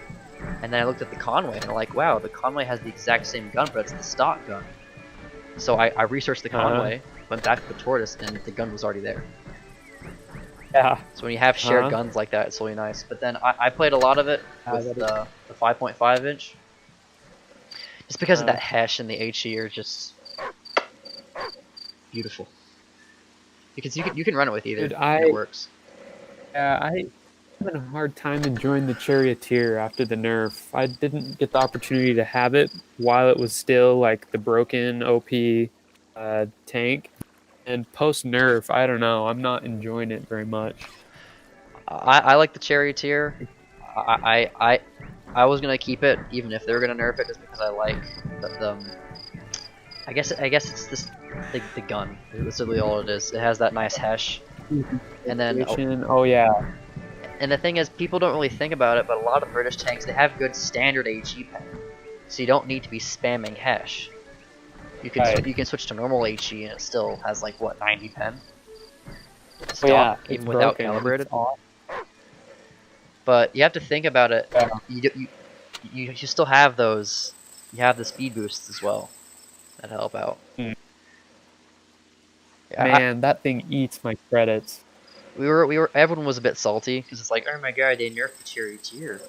And then I looked at the Conway and I'm like, wow, the Conway has the exact same gun, but it's the stock gun. So I researched the Conway, went back to the Tortoise, and the gun was already there. Yeah. So when you have shared guns like that, it's really nice. But then I played a lot of it with the 5.5 inch. Just because of that Hesh and the HE are just beautiful. Because you can run it with either. Dude, and it works. Yeah, having a hard time enjoying the Charioteer after the nerf. I didn't get the opportunity to have it while it was still like the broken OP tank. And post nerf, I don't know. I'm not enjoying it very much. I like the Charioteer. I was gonna keep it even if they were gonna nerf it, just because I like the I guess it's this the gun. That's really all it is. It has that nice hesh, and then Oh yeah, and the thing is, people don't really think about it, but a lot of British tanks, they have good standard HE pen, so you don't need to be spamming hesh. You can Right. you can switch to normal HE and it still has like what 90 pen. oh Stock, yeah. even It's without broken. calibrated. It's off. But you have to think about it. Yeah. You still have those. You have the speed boosts as well that help out. Hmm. Yeah, Man, that thing eats my credits. we were. Everyone was a bit salty because it's like, oh my god, they nerfed the Charioteer.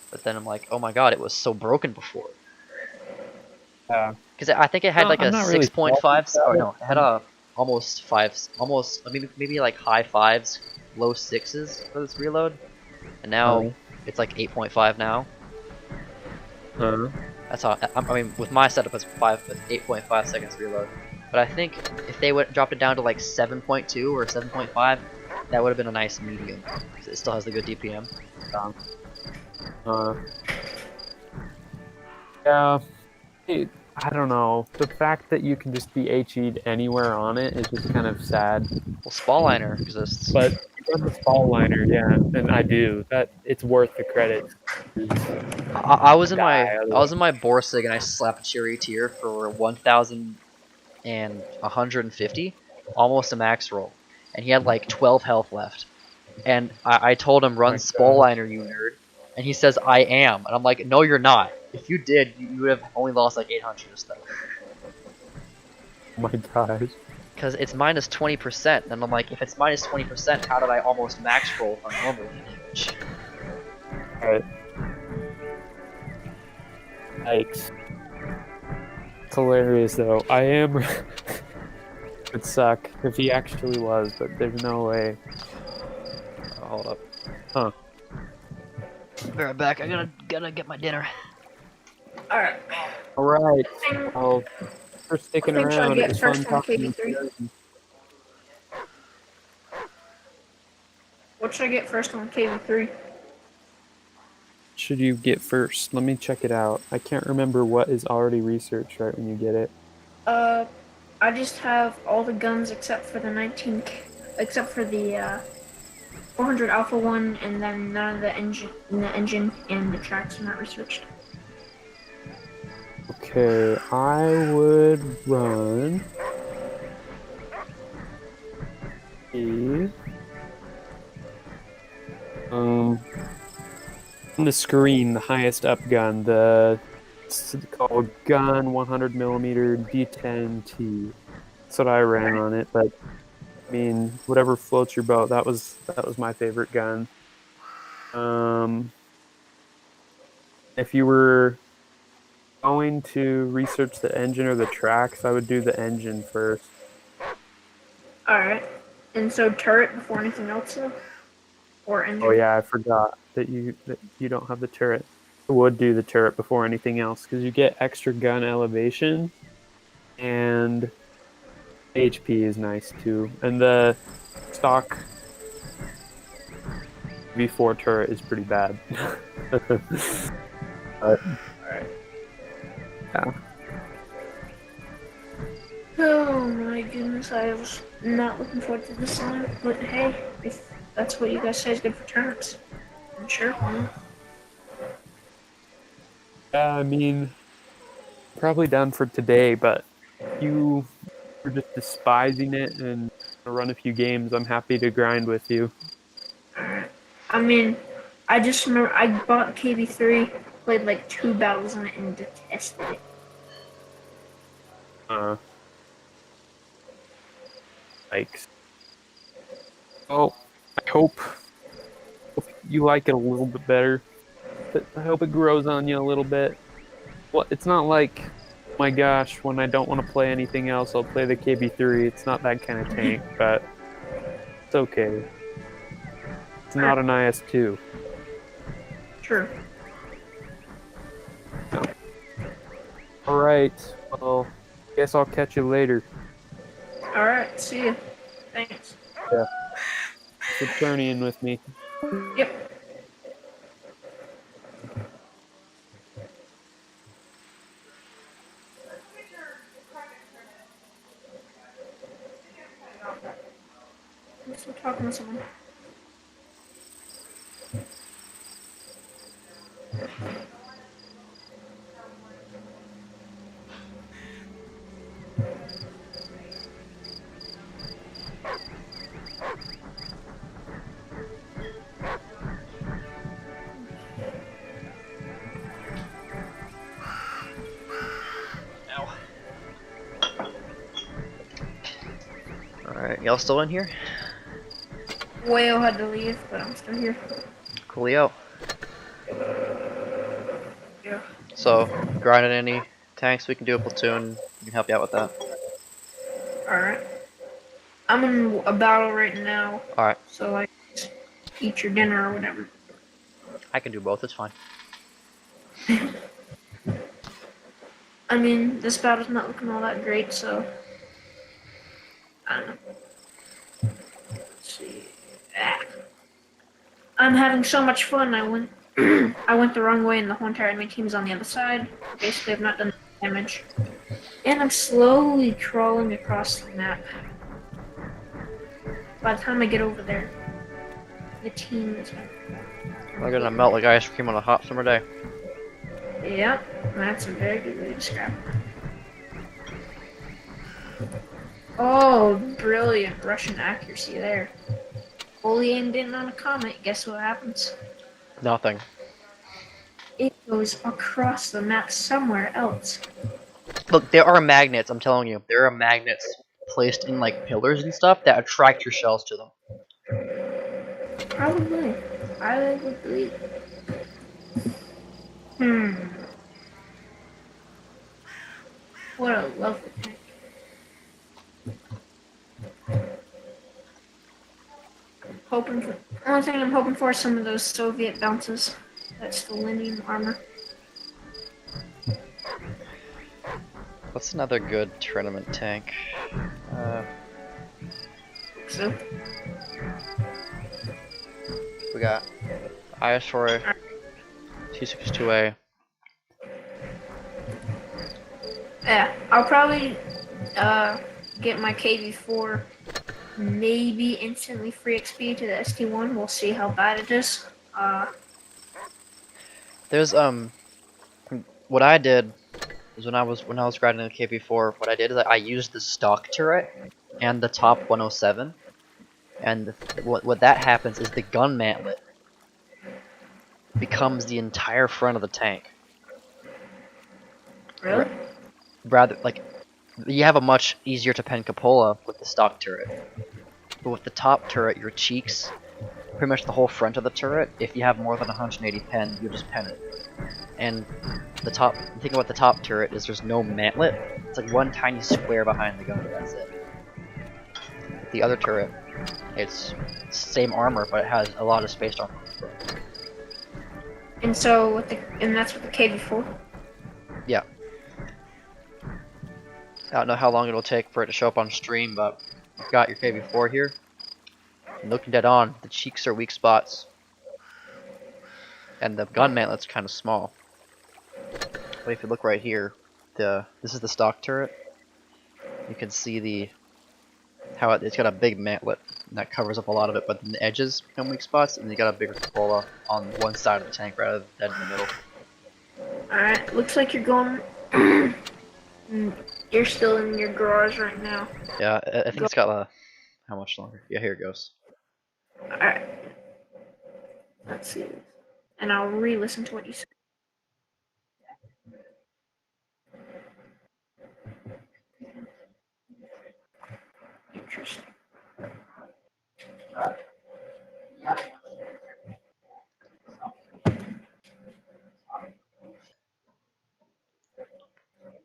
But then I'm like, oh my god, it was so broken before. Yeah. Because I think it had No, like a I'm not really 6.5. salty about Oh no, it had a almost fives, almost maybe like high fives, low sixes for this reload, and now Oh. it's like 8.5 now. Huh? That's how I mean with my setup it's 8.5 seconds reload. But I think if they would dropped it down to like 7.2 or 7.5, that would have been a nice medium. 'Cause it still has the good DPM. Yeah. I don't know. The fact that you can just be HE'd anywhere on it is just kind of sad. Well, Spaliner exists. But you got the fall liner, yeah, and I do. That it's worth the credit. I was in my Die, I was in my Borsig and I slapped a Charioteer for 1,150, almost a max roll, and he had like 12 health left. And I told him run my Spaliner, you nerd, and he says I am, and I'm like, no, you're not. If you did, you would have only lost like 800 or stuff. Oh my gosh. Because it's minus 20%, and I'm like, if it's minus 20%, how did I almost max roll on normal damage? Alright. Yikes. It's hilarious though. I am. It'd suck if he actually was, but there's no way. Oh, hold up. Huh. Be right back. I gotta get my dinner. Alright. Alright. Well, for sticking I think should I around. get It was fun first on talking to KB3? you. What should I get first on KV3? Should you get first? Let me check it out. I can't remember what is already researched right when you get it. I just have all the guns except for the 19, except for the 400 Alpha one, and then none of the engine and the tracks are not researched. Okay, I would run the on the screen, the highest up gun, it's called gun 100mm D10T. That's what I ran on it, but I mean, whatever floats your boat. That was my favorite gun. If you were going to research the engine or the tracks, I would do the engine first. Alright. And so turret before anything else, though? Or engine? Oh yeah, I forgot that you don't have the turret. I would do the turret before anything else because you get extra gun elevation, and HP is nice too. And the stock V4 turret is pretty bad. But, yeah. Oh my goodness, I was not looking forward to this line, but hey, if that's what you guys say is good for turnips, I'm sure. I mean, probably done for today, but if you were just despising it and run a few games, I'm happy to grind with you. I mean, I just remember I bought KB3, played like 2 battles on it, and detested it. Yikes. Oh, I hope you like it a little bit better. But I hope it grows on you a little bit. Well, it's not like, oh my gosh, when I don't want to play anything else, I'll play the KB3. It's not that kind of tank, but it's okay. It's not an IS-2. Sure. All right. Well, guess I'll catch you later. All right. See you. Thanks. Thanks for turning in with me. Yep. I'm still talking to someone. Alright, y'all still in here? Whale had to leave, but I'm still here. Coolio. Yeah. So, grinding any tanks, we can do a platoon. We can help you out with that. All right. I'm in a battle right now, Alright, so like, eat your dinner or whatever. I can do both, it's fine. I mean, this battle's not looking all that great, so I don't know. Let's see. Ah. I'm having so much fun. I went, I went the wrong way, and the whole entire enemy team's on the other side. Basically, I've not done damage, and I'm slowly crawling across the map. By the time I get over there, the team is. We're gonna melt like ice cream on a hot summer day. Yeah, that's a very good way to describe it. Oh, brilliant Russian accuracy there. Fully aimed in on a comet. Guess what happens? Nothing. It goes across the map somewhere else. Look, there are magnets, I'm telling you. There are magnets placed in like pillars and stuff that attract your shells to them. Probably. I would believe. What a lovely tank. Hoping for. Only thing I'm hoping for is some of those Soviet bounces. That's the selenium armor. What's another good tournament tank? So, We got IS-4, T-62A. yeah, I'll probably get my KV4 maybe instantly free XP to the ST1. We'll see how bad it is. There's what I did is when I was grinding the KV4, what I did is I used the stock turret and the top 107, and what that happens is the gun mantlet becomes the entire front of the tank. Really? Rather, like, you have a much easier to pen cupola with the stock turret, but with the top turret, your cheeks, pretty much the whole front of the turret, if you have more than 180 pen, you just pen it. And the thing about the top turret is there's no mantlet. It's like one tiny square behind the gun, that's it. The other turret, it's same armor, but it has a lot of space armor. And so and that's with the KV4. Yeah. I don't know how long it'll take for it to show up on stream, but you've got your KV4 here. And looking dead on, the cheeks are weak spots. And the gun mantlet's kind of small. But if you look right here, this is the stock turret. You can see how it's got a big mantlet and that covers up a lot of it, but then the edges become weak spots, and you got a bigger cupola on one side of the tank rather than in the middle. Alright, looks like you're going. You're still in your garage right now. Yeah, I think it's got how much longer? Yeah, here it goes. Alright. Let's see. And I'll re-listen to what you said. Interesting.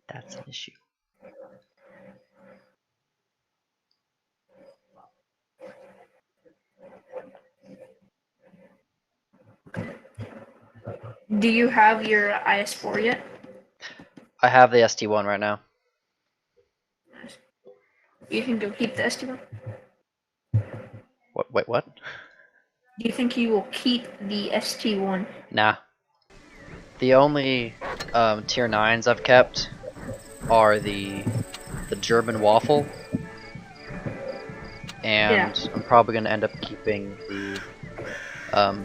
That's an issue. Do you have your IS-4 yet? I have the ST1 right now. Do you think you'll keep the ST1? What? Wait, what? Do you think you will keep the ST1? Nah. The only tier 9s I've kept are the German waffle, and I'm probably gonna end up keeping the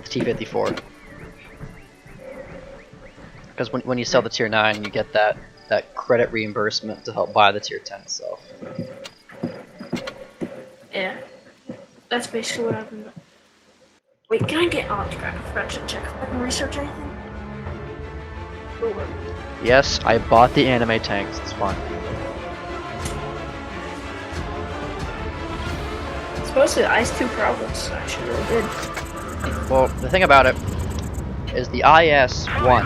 T-54. Because when you sell the tier 9, you get that credit reimbursement to help buy the tier 10 itself. Yeah. That's basically what I've been doing. Wait, can I get autograph? I forgot to check if I can research anything. Over. Yes, I bought the anime tanks. It's fine. Supposedly the IS-2 Pro looks actually really good. Well, the thing about it is the IS-1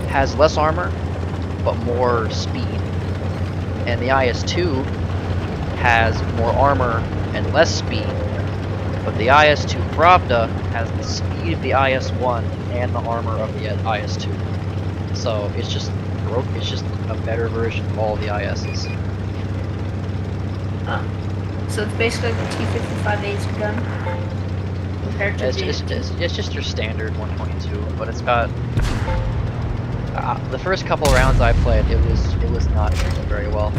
has less armor, but more speed. And the IS-2 has more armor and less speed. But the IS-2 Pravda has the speed of the IS-1 and the armor of the IS-2. So it's just a better version of all the ISs. So it's basically the T-55A's gun compared to It's just your standard 122, but it's got the first couple rounds I played, it was not shooting very well.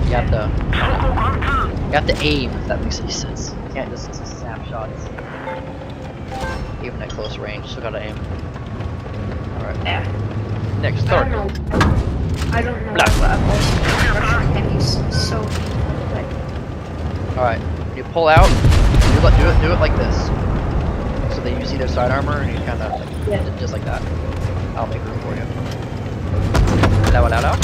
You have to aim, if that makes any sense. You can't just snap shots. Even at close range, still gotta aim. Alright. Yeah. Next, I third. don't know why I've always Russian heavies so like Alright. You pull out, do it like this. So they use either side armor and you kinda like just like that. I'll make room for you. Out.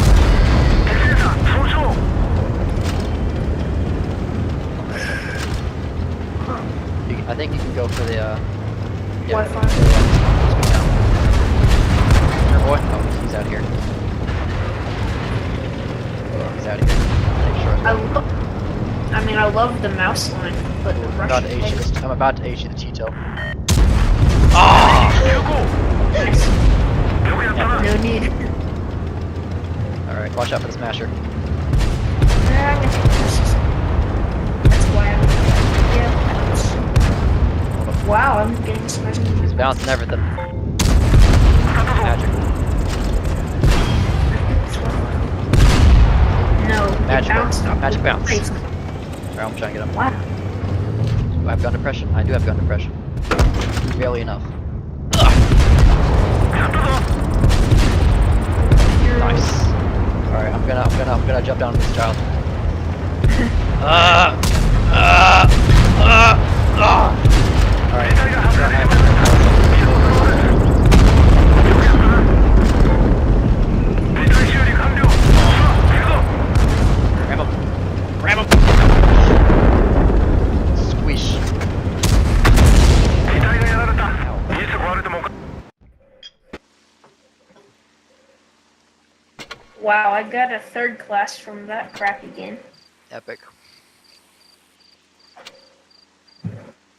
I think you can go for the Wi-Fi. Your boy? Oh, he's out here. He's out here. I love the mouse line, but the I'm about to Russian H heavies. I'm about to H you the Tito. Ah! No need. Alright, watch out for the smasher. That's why I'm wow, I'm getting smashed. He's bouncing everything. Magic. No, Magic bounce. bounce. Magic bounce. Crazy. Sorry, I'm trying to get him. Wow. Do I have gun depression? I do have gun depression. Barely enough. Nice. Alright, I'm gonna jump down on this child. Grab him! Squish. Wow, I got a third class from that crappy game. Epic.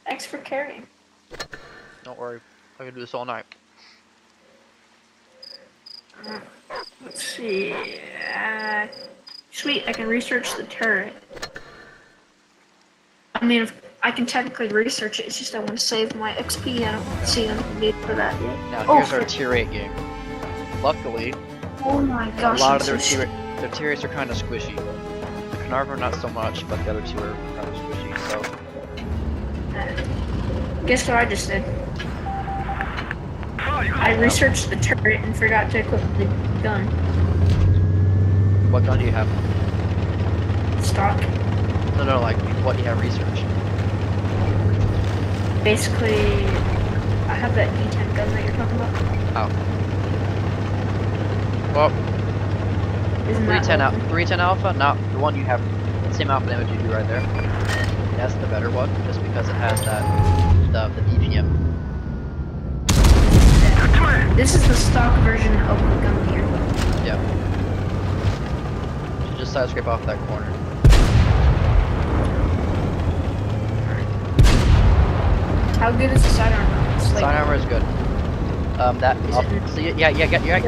Thanks for carrying. Don't worry, I can do this all night. Let's see. Sweet, I can research the turret. I mean, I can technically research it, it's just I want to save my XP, I don't see anything need for that yet. Now here's our tier 8 game. Luckily, Oh my gosh, a lot I'm of their so tier 8s are kind of squishy. The Carnarvon not so much, but the other two are kind of squishy, so... Guess what I just did? I researched the turret and forgot to equip the gun. What gun do you have? Stock. No, like, what do you have researched? Basically, I have that D10 gun that you're talking about. Oh. Well, Isn't that 310 Alpha? Not the one you have, the same alpha damage you do right there. That's the better one, just because it has that, the DPM. This is the stock version of the gun here. Yeah. So just side scrape off that corner. How good is the side armor? It's like, Side armor is good. That Is up, it- so yeah, you got your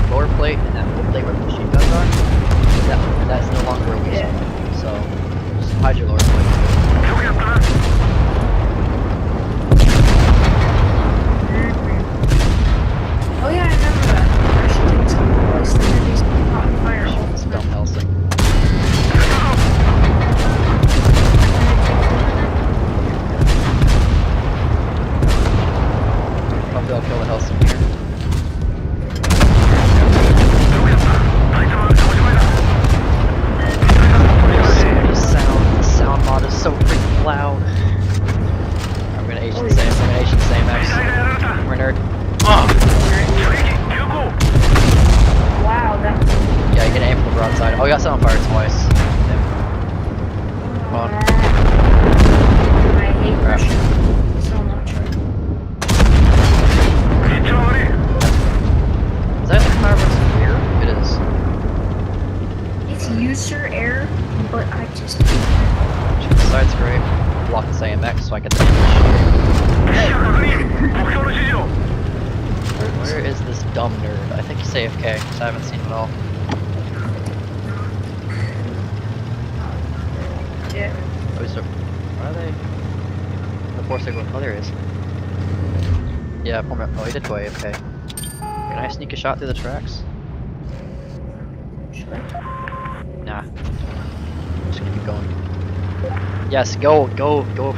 lower plate and that middle plate where the machine guns are. That's no longer a weak Yeah. spot. So just hide your lower plate. oh yeah, I remember that. I should take some place that these caught fire all the It's dumb time. Helsing. Hopefully I'll kill the Helsing here. There's so much sound. The sound mod is so freaking loud. I'm gonna Asian same. I'm gonna Asian same X. We're a nerd. Wow, that. Yeah, you can aim from the broadside. Oh, you got set on fire twice. Yeah. Come on. I hate Crap. Russia so much. Is that the fire versus here? It is. It's user error, but I just. Choose side's great. Block this AMX so I get the Where is this dumb nerd? I think he's AFK, because I haven't seen him at all. Yeah. Oh, he's where are they? The 4 signal. Oh, there he is. Yeah, oh, he did go AFK. Can I sneak a shot through the tracks? Should I? Nah. Just gonna keep going. Yes, go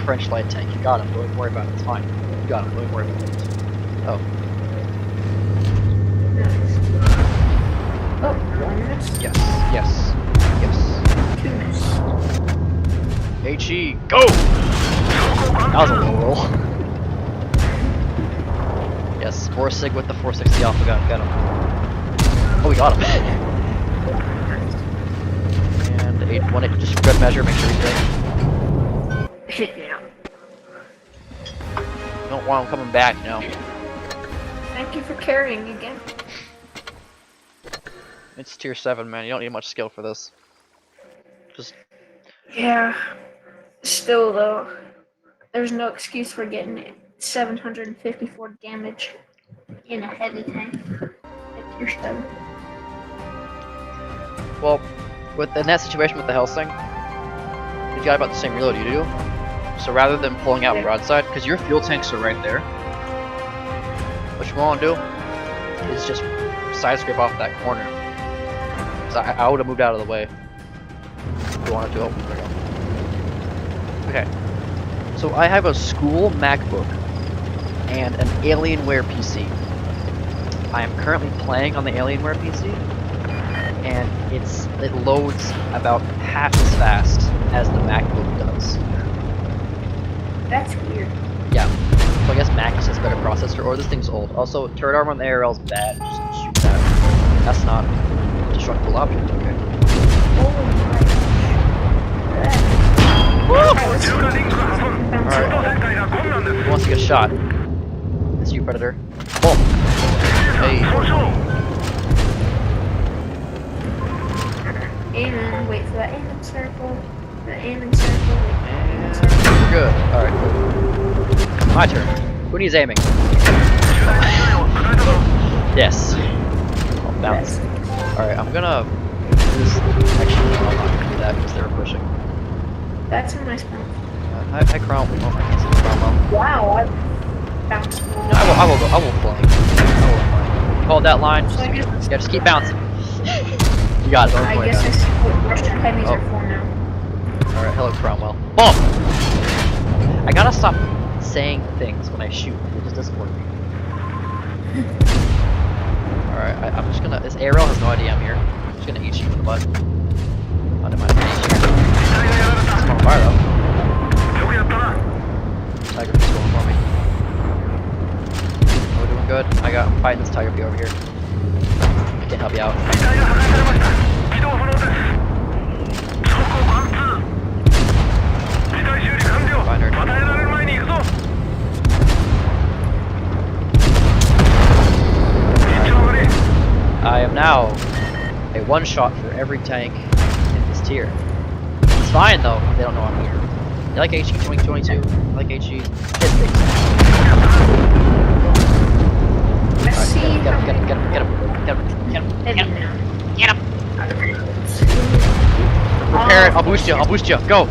French light tank. You got him. Don't even worry about it. It's fine. You got him. Don't even worry about it. Oh, Oh, one miss. yes, yes, yes. Two miss. HE, go! That was a low roll. Yes, 4 sig with the 460 alpha gun. Got him. Oh, we got him. And 8-1, just good measure, make sure he's dead. Yeah. Don't want him coming back, you know. Thank you for carrying again. It's tier 7, man. You don't need much skill for this. Just, Yeah. Still though, there's no excuse for getting 754 damage in a heavy tank at tier 7. well, in that situation with the Helsing, you got about the same reload you do. So rather than pulling out Yeah. broadside, because your fuel tanks are right there, what you want to do is just side scrape off that corner. So I would have moved out of the way. If you wanted to. Oh, there we go. Okay. So I have a school MacBook and an Alienware PC. I am currently playing on the Alienware PC, and it loads about half as fast as the MacBook does. That's weird. Yeah. So I guess Mac just has a better processor, or this thing's old. Also, turret armor on the ARL is bad. Just shoot that. That's not a destructible object. Okay. Oh my gosh. Alright. Who wants to get shot? It's you, Predator. Boom. Hey. Aiming, wait for that aiming circle. The aiming circle. Aiming circle. And good. Alright. My turn. Who needs aiming? Yes. I'll bounce. Alright, I'm gonna do this. Actually, no, I'm not gonna do that because they were pushing. That's a nice bounce. Hi, Cromwell. Oh, I can't see Cromwell. Wow, I bounced. No, I will flank. I will flank. Hold that line. So I guess, Yeah, just keep bouncing. You got it. Don't I worry guess about I it. see what Russian heavies Oh. are for now. Alright, hello Cromwell. Boom! I gotta stop saying things when I shoot. It just doesn't work. Alright, I'm just gonna. This ARL has no idea I'm here. I'm just gonna eat you in the butt. Under my face here. It's on fire though. Tiger B's going for me. We're doing good. I'm fighting this Tiger Bee over here. I can't help you out. Bye, nerd. I am now a one-shot for every tank in this tier. It's fine though, they don't know I'm here. You like HE 2022? You like HE? Hit things. I see. Get him, get him, get him, get him, get him, get him, get him, get him. Prepare it, I'll boost you, I'll boost you. Go!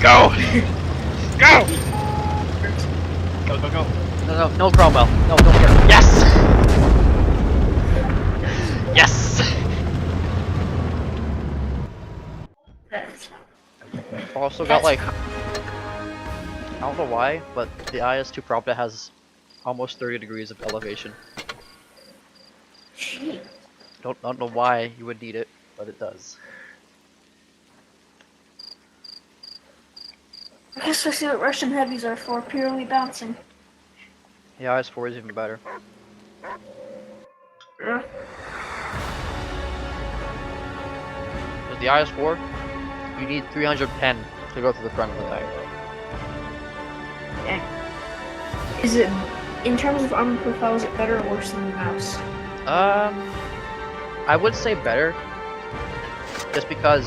Go! Go! Go, go, go. No Cromwell. No, don't care. Yes! Yes! Also got like, I don't know why, but the IS-2 Pravda has almost 30 degrees of elevation. Don't know why you would need it, but it does. I guess I see what Russian heavies are for, purely bouncing. The IS-4 is even better. Yeah. With the IS-4, you need 310 to go through the front of the tank. Is it, in terms of armor profile, is it better or worse than the mouse? I would say better, just because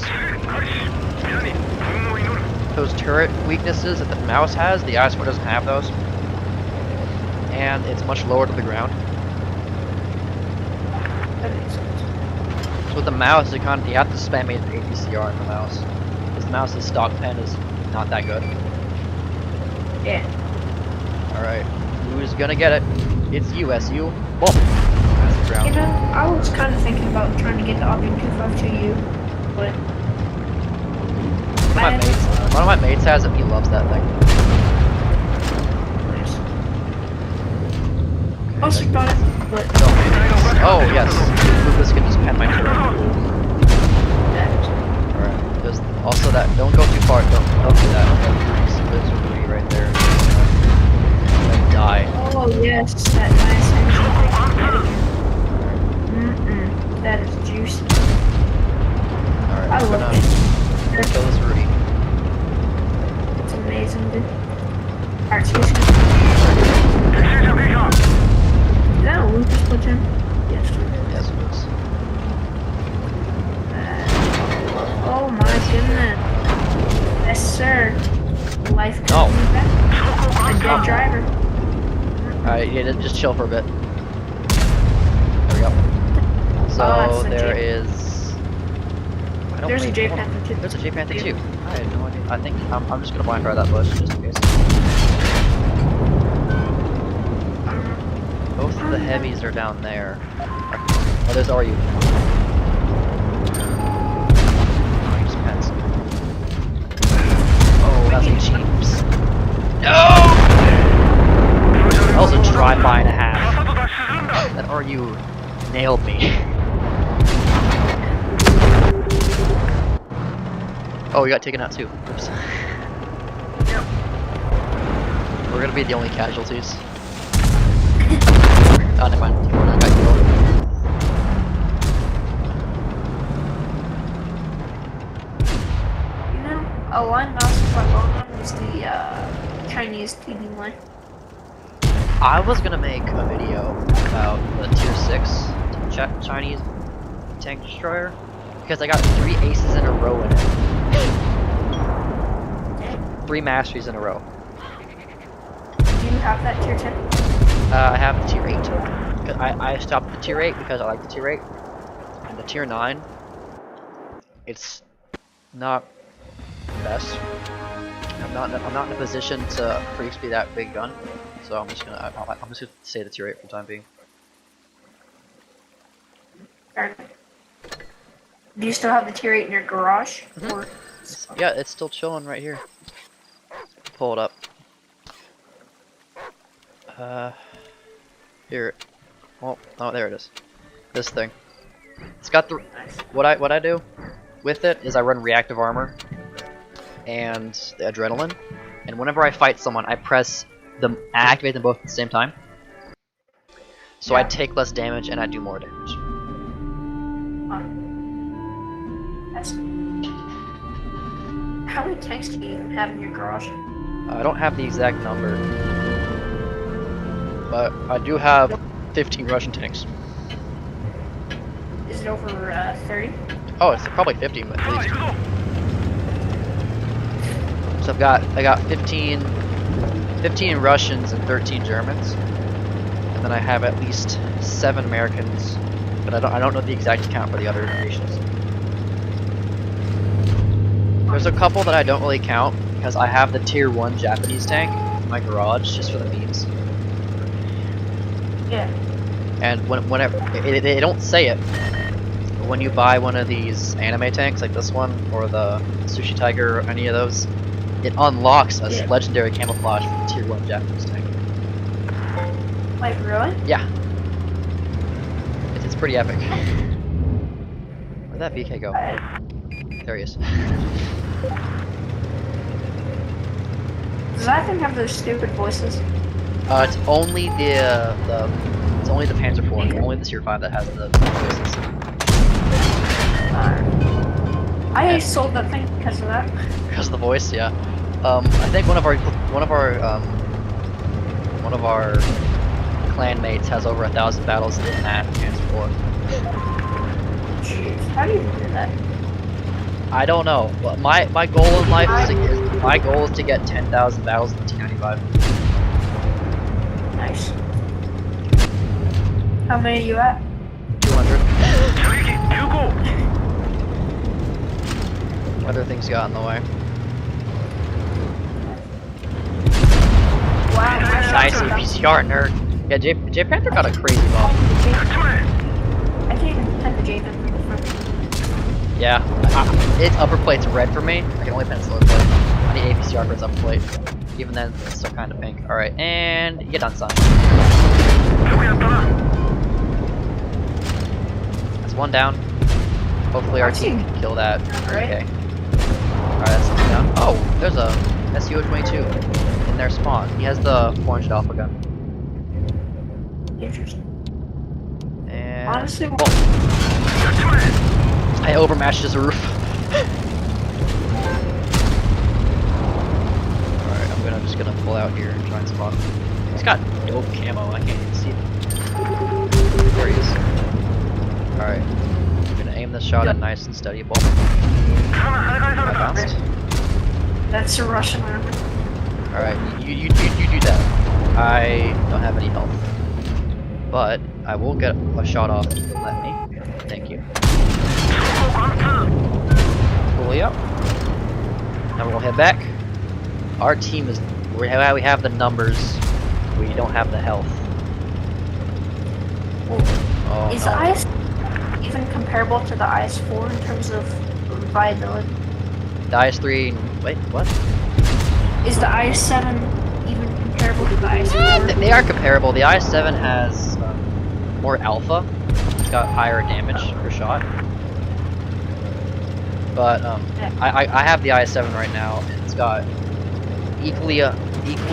those turret weaknesses that the mouse has, the IS-4 doesn't have those, and it's much lower to the ground. That makes sense. So with the mouse, you have to spam APCR on the mouse, because the mouse's stock pen is not that good. Yeah. Alright, who's gonna get it? It's USU. Boom! That's the You ground. know, I was kind of thinking about trying to get the Option 252U, but One of my mates has it, he loves that thing. Nice. Also got it, but Oh, yes. Lucas can just pen my turret. that- Alright, just also that, don't go too far, don't do that. There's a tree right there. Like, die. oh yes, that nice engine thing. That is juicy. Alright, I I'm love gonna it. kill this Rudy. It's amazing, dude. Alright, so let's go. Is that a Lucas platoon? Yes, it is. Yes, it is. Oh my goodness. Yes, sir. Life No. coming back. A dead driver. Alright, yeah, just chill for a bit. There we go. So, that's a there J- is... I don't There's a wait, J hold on. Panther too. There's a J Panther too. I had no idea. I think I'm just gonna blind fire that bush just in case. Both of the heavies are down there. Oh, there's RU. Oh, he just pets. Oh, that's a Jeeps. No! That was a drive-by and a half. That RU nailed me. Oh, we got taken out too. Oops. We're gonna be the only casualties. Oh, never mind. We're not got killed. You know, a line mouse is quite well known is the Chinese TV line. I was gonna make a video about the tier 6 Chinese tank destroyer because I got 3 aces in a row in it. 3 masteries in a row. Do you have that tier 10? I have the tier 8. I stopped the tier 8 because I like the tier 8. And the tier 9, it's not the best. I'm not in a position to free XP that big gun, so I'm just gonna say the tier 8 for the time being. Or, do you still have the tier 8 in your garage? Or Yeah, it's still chilling right here. Pull it up. Here. Oh, there it is. This thing. It's got the what I do with it is I run reactive armor and the adrenaline, and whenever I fight someone, I activate them both at the same time. So I take less damage and I do more damage. how many tanks do you even have in your garage? I don't have the exact number, but I do have 15 Russian tanks. Is it over 30? Oh, it's probably 50 at least. So I got 15 Russians and 13 Germans, and then I have at least 7 Americans, but I don't know the exact count for the other nations. There's a couple that I don't really count because I have the tier 1 Japanese tank in my garage just for the memes. Yeah. And whenever they don't say it, but when you buy one of these anime tanks like this one or the Sushi Tiger or any of those, it unlocks a Yeah. legendary camouflage for the tier 1 Japanese tank. Like, really? Yeah. It's pretty epic. Where'd that VK go? There he is. Does that thing have those stupid voices? It's only the Panzer IV, only the Tier 5 that has the voices. I sold that thing because of that. Because of the voice, yeah. I think one of our clan mates has over 1,000 battles in that Panzer IV. Jeez, how do you do that? I don't know. But my goal in life is to get 10,000 battles in T95. Nice. How many are you at? 200. Other things got in the way. Wow. my Nice shots are down. APCR nerd. Yeah, J Panther got a crazy buff. I can't even pen the J-Pen from the front. Yeah, its upper plate's red for me. I can only pen its lower plate. I need APCR for its upper plate. Even then, it's still kind of pink. Alright, and get done, son. That's one down. Hopefully our team can kill that. Okay. Alright, that's two down. Oh, there's a SU-22 in their spawn. He has the 400 alpha gun. Interesting. And Honestly, I overmatched his roof. Alright, I'm just gonna pull out here and try and spot him. He's got dope camo, I can't even see him. There he is. Alright. I'm gonna aim this shot at nice and steady ball. I bounced. that's a Russian army. Alright, you do that. I don't have any health. But I will get a shot off if you'll let me. Thank you. Fully up. Now we'll head back. Our team is we have the numbers. We don't have the health. Oh, Is no. the IS even comparable to the IS-4 in terms of viability? The IS-3. Wait, what? Is the IS-7 even comparable to the IS-4? They are comparable. The IS-7 has more alpha. It's got higher damage per shot. But I have the IS-7 right now, and it's got equally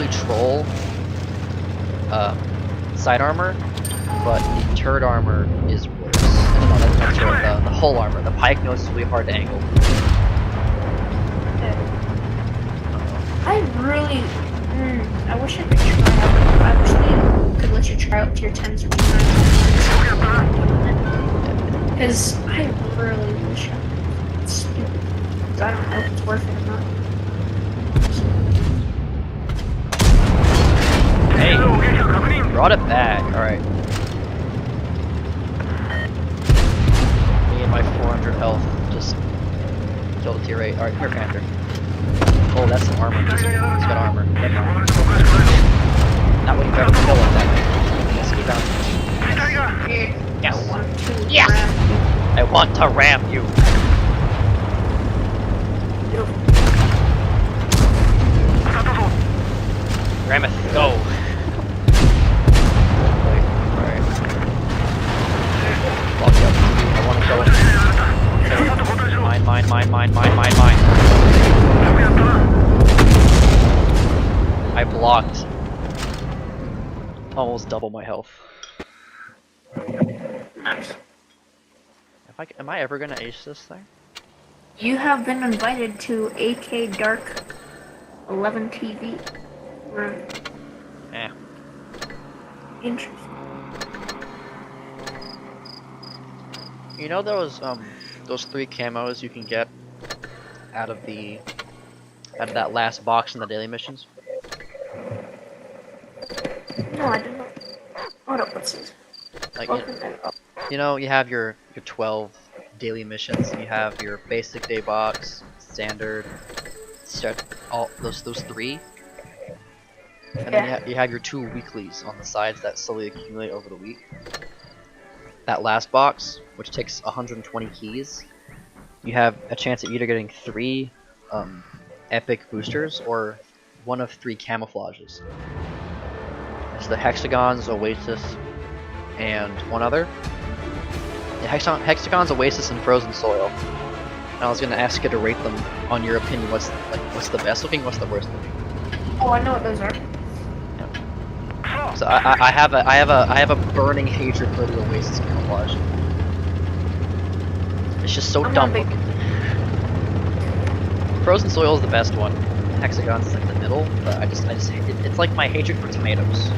troll side armor, but the turret armor is worse. No, that's right, the hull armor. The pike nose is really hard to angle. I really, I wish I could try out. I wish they could let you try out tier 10s or tier 9s. Because I really wish I could. It's stupid. 'Cause I don't know if it's worth it or not. Hey, brought it back. All right. Me and my 400 health just killed a tier 8. All right, come here, Panther. Oh, that's some armor. He's got armor. Never mind. Not when you try to kill him that way. Yes, keep out. Yes. Yes. I want to ram you. Rameth, go. Wait, alright. Block you up. I want to go. Mine. I blocked. Almost double my health. Nice. Am I ever gonna ace this thing? You have been invited to AK Dark 11 TV room. Eh. Interesting. You know those 3 camos you can get out of the Out of that last box in the daily missions. No, I didn't. Hold up, let's see. Like Open it up. you know, you have your 12 daily missions. You have your basic day box, standard, start all those 3. And then you have your 2 weeklies on the sides that slowly accumulate over the week. That last box, which takes 120 keys, you have a chance at either getting 3 epic boosters or 1 of 3 camouflages. It's the Hexagons, Oasis, and one other. The Hexagons, Oasis, and Frozen Soil. And I was gonna ask you to rate them on your opinion. What's the best looking? What's the worst looking? Oh, I know what those are. So I have a burning hatred for the Oasis camouflage. It's just so I'm dumb not a big- looking. Frozen Soil is the best one. Hexagons is like the middle, but I just hate it. It's like my hatred for tomatoes.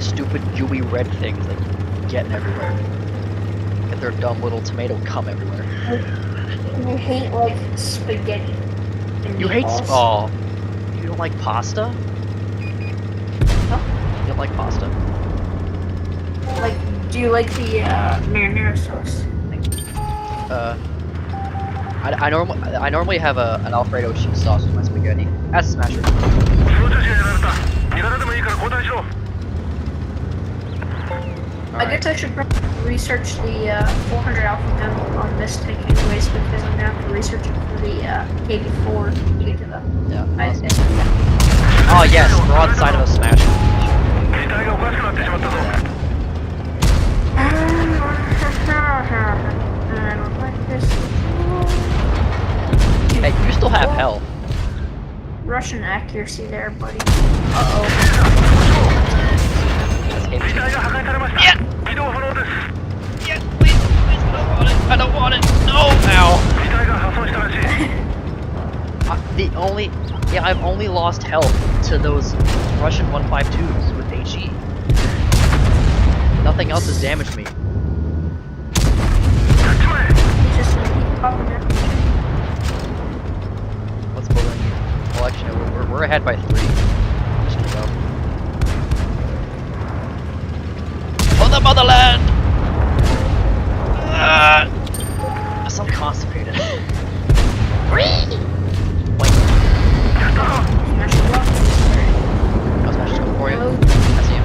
Stupid gooey red things that you get everywhere. Get their dumb little tomato cum everywhere. You hate like spaghetti. And You hate meatballs. you don't like pasta? Huh? You don't like pasta? Like, do you like the marinara sauce? I normally have an Alfredo cheese sauce with my spaghetti. That's a smasher. I guess I should probably research the 400 alpha gun on this tank anyways because I'm gonna have to research it for the KD4 to get to the Yeah. I think. Oh yes, broadside of a smasher. I don't like this. Hey, you still have health. Russian accuracy there, buddy. Uh-oh. That's heavy. Yeah, please, I don't want it. No, ow. I've only lost health to those Russian 152s with HE. Nothing else has damaged me. Just keep popping it. Let's go in. Well, actually, no, we're ahead by 3. Just gonna go. For the motherland! I'm so constipated. Wait. Smash the block. I'll smash this for you. No. I see him.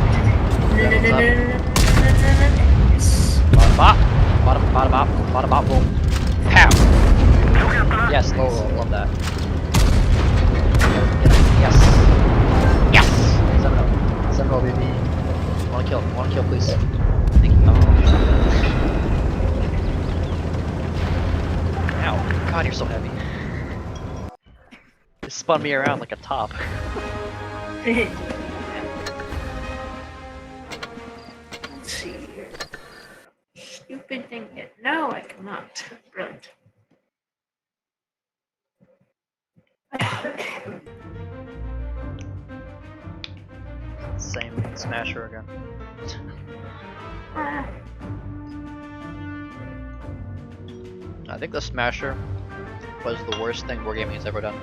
Bada bop. Bada bop, boom. Pow! Yes, low roll, love that. Yes! Yes! 7-0. 7-0, baby. Wanna kill, please. Thank you. Ow. God, you're so heavy. It spun me around like a top. Let's see here. Stupid thing yet. No, I cannot. Brilliant. Same smasher again. I think the smasher was the worst thing Wargaming has ever done.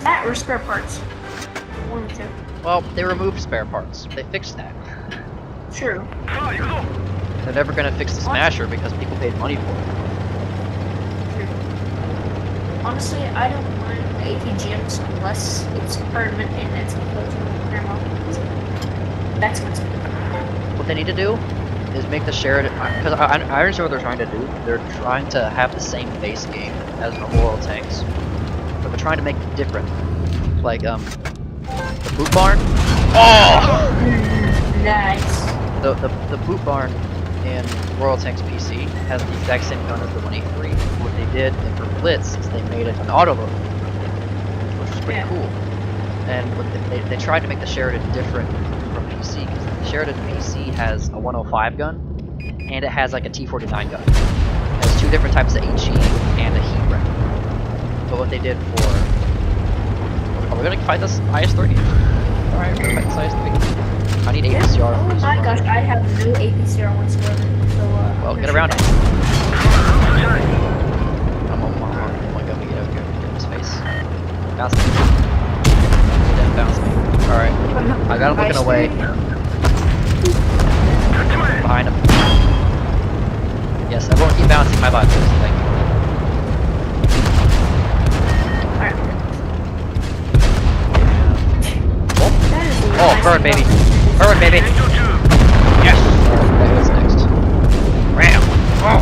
That or spare parts. One or two. Well, they removed spare parts. They fixed that. True. They're never gonna fix the smasher because people paid money for it. Honestly, I don't mind ATGMs unless it's permanent and it's closed grandma. That's what's What they need to do is make the Sheridan, because I understand what they're trying to do. They're trying to have the same base game as the Royal Tanks, but they're trying to make it different. Like the boot barn. Oh! nice. The boot barn in Royal Tanks PC has the exact same gun as the 183. What they did for Blitz is they made it an auto loader, which was pretty cool. And what they tried to make the Sheridan different from PC because the Sheridan PC has a 105 gun and it has like a T49 gun. It has 2 different types of HE and a heat rep. But what they did for... Are we gonna fight this IS-3? Alright, we're gonna fight this IS-3. I need Yeah. APCR for Oh this my one. gosh, I have no APCR whatsoever. So, Well, I'm get gonna around shoot him. that. I'm on my gun to get out here and get in his face. Bounce me. Then bounce me. Alright. I got him looking away. Behind him. Yes, everyone keep bouncing my butt. Thank you. Alright. Oh, That is a oh, nice bird baby. weapon. Bird baby. Yes. Alright, what's next? Ram. Oh.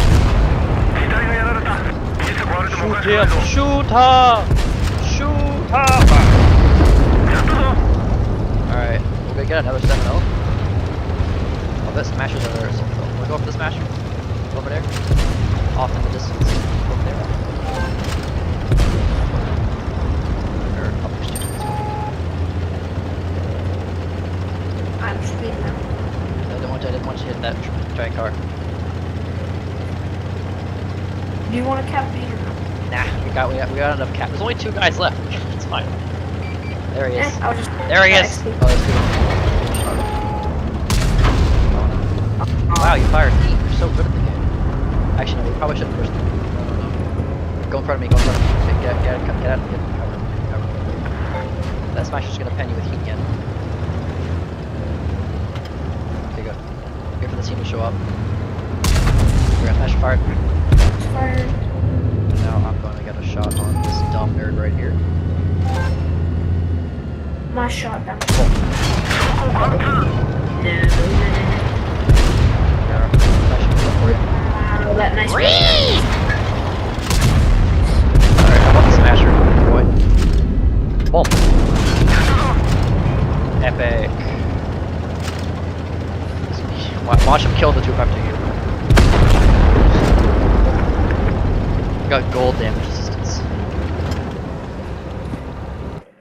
Shoot him. Shoot her. Shoot her. Alright, we're gonna get another 7-0. Oh, this smasher's over there. So we'll go for the smasher. Over there. Off in the distance. Over there. Or upstairs. I'm speeding now. I didn't want you to hit that giant car. Do you want a cap beat or not? Nah, we got enough cap. There's only 2 guys left. It's fine. There he is. I'll just. There he is. XP. Oh, that's good. Wow, you fired heat. You're so good at the game. Actually, no, we probably shouldn't first. No. Go in front of me. Go in front of me. Get out. Get cover. That smasher's gonna pen you with heat again. Okay, go. Wait for the team to show up. We're gonna smash fired. Fired. Now I'm going to get a shot on this dumb nerd right here. My shot down. Oh. No. For you. Oh, that nice. Alright, how about the smasher, boy? Boom. Epic. Watch him kill the 252 here. You got gold damage resistance.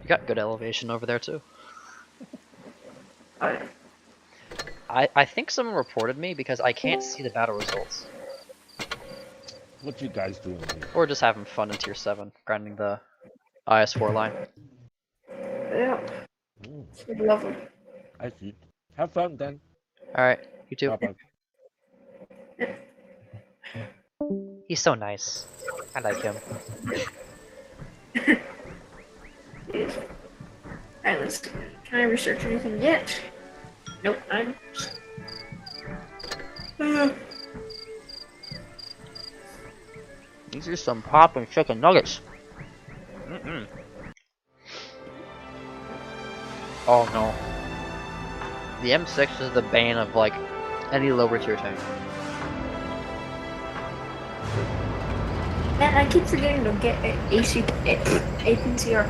You got good elevation over there too. Alright. I think someone reported me because I can't see the battle results. What you guys doing here? Or just having fun in tier 7, grinding the IS4 line. Yeah. Mm, It's lovely. I see. Have fun then. Alright, you too. Bye-bye. He's so nice. I like him. Alright, let's. Can I research anything yet? Nope, I'm. These are some poppin' chicken nuggets. Oh no. The M6 is the bane of like any lower tier tank. Man, I keep forgetting to get APCR.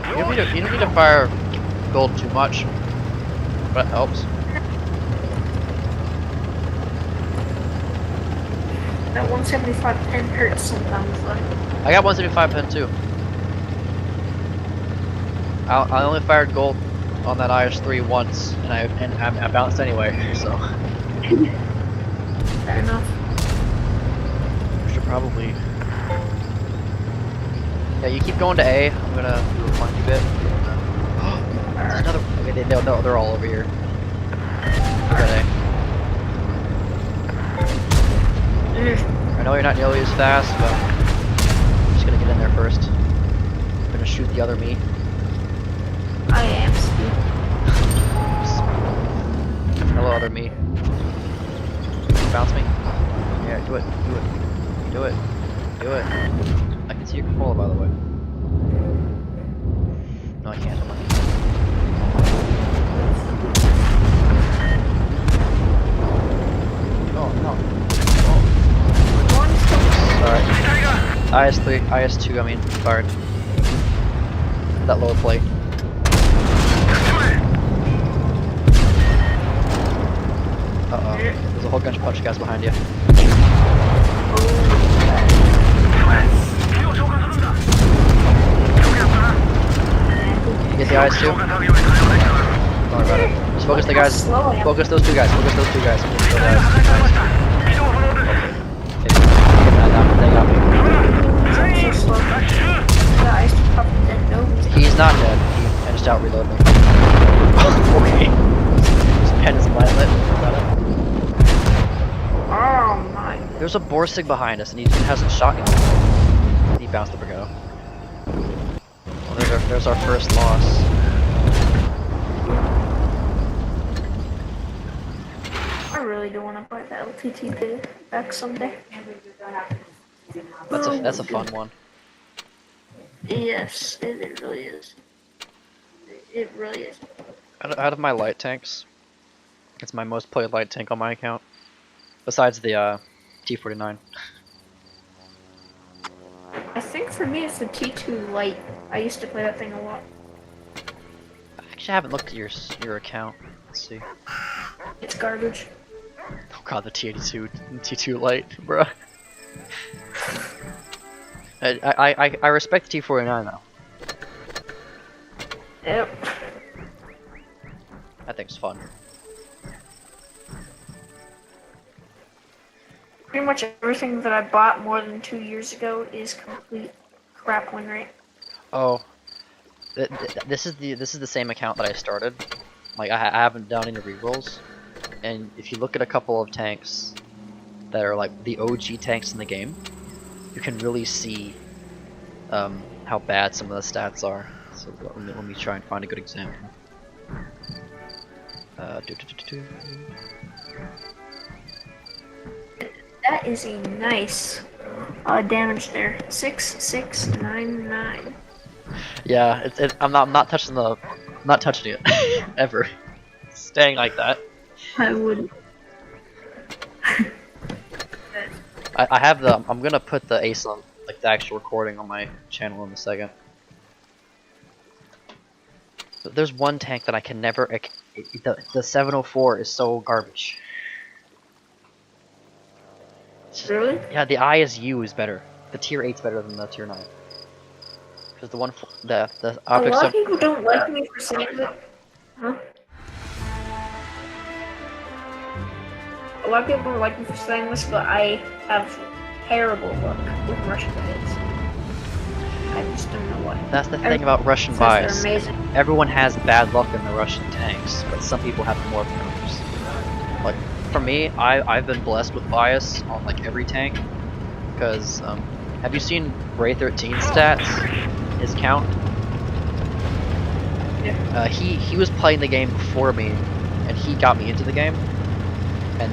You don't need to fire gold too much, but it helps. That 175 pen hurts sometimes, though. I got 175 pen too. I only fired gold on that IS3 once, and I bounced anyway. So Fair enough. I should probably. Yeah, you keep going to A. I'm gonna do a funky bit. There's another. Okay, they're all over here. Look at A. I know you're not nearly as fast, but I'm just gonna get in there first. I'm gonna shoot the other me. I am speed. Hello, other me. Bounce me. Yeah, do it. Do it. I can see your controller, by the way. No, I can't. Oh, no. Sorry. IS2, I mean, fired. That lower plate. Uh-oh. There's a whole bunch of guys behind you. You get the IS2? Don't worry about it. Just focus the guys. Focus those two guys. Focus those two guys. Okay. They got me. So slow. Yeah, I used to pop dead nose. He's not dead. He finished glitched out reloading. Okay. His pen is violet. Got it. Oh my. There's a Borsig behind us and he hasn't shot anyone. He bounced the Brigado. Well, there's our first loss. I really do want to buy the LTT back someday. That's a fun one. Yes, it really is. It really is. Out of my light tanks, it's my most played light tank on my account. Besides the T49. I think for me it's the T2 Lite. I used to play that thing a lot. Actually, I haven't looked at your account. Let's see. It's garbage. Oh god, the T82, T2 Lite, bruh. I respect the T49 though. Yep. That thing's fun. Pretty much everything that I bought more than 2 years ago is complete crap win rate. Oh, this is the same account that I started. Like I haven't done any rerolls, and if you look at a couple of tanks that are like the OG tanks in the game, you can really see how bad some of the stats are. So let me try and find a good example. That is a nice damage there. 6699. Yeah, I'm not touching it ever. Staying like that. I would. I have the. I'm gonna put the ace on, like the actual recording on my channel in a second. But there's one tank that I can never. The 704 is so garbage. Really? Yeah, the ISU is better. The tier 8's better than the tier 9. Because the one, the A object. lot of people don't like me for saying that. Huh? A lot of people don't like me for saying this, but I have terrible luck with Russian hits. I just don't know why. That's the thing about Russian Says they're bias. amazing. Everyone has bad luck in the Russian tanks, but some people have more than others. Like for me, I've been blessed with bias on like every tank. Because have you seen Ray 13's stats? His count? Yeah. He was playing the game before me, and he got me into the game. And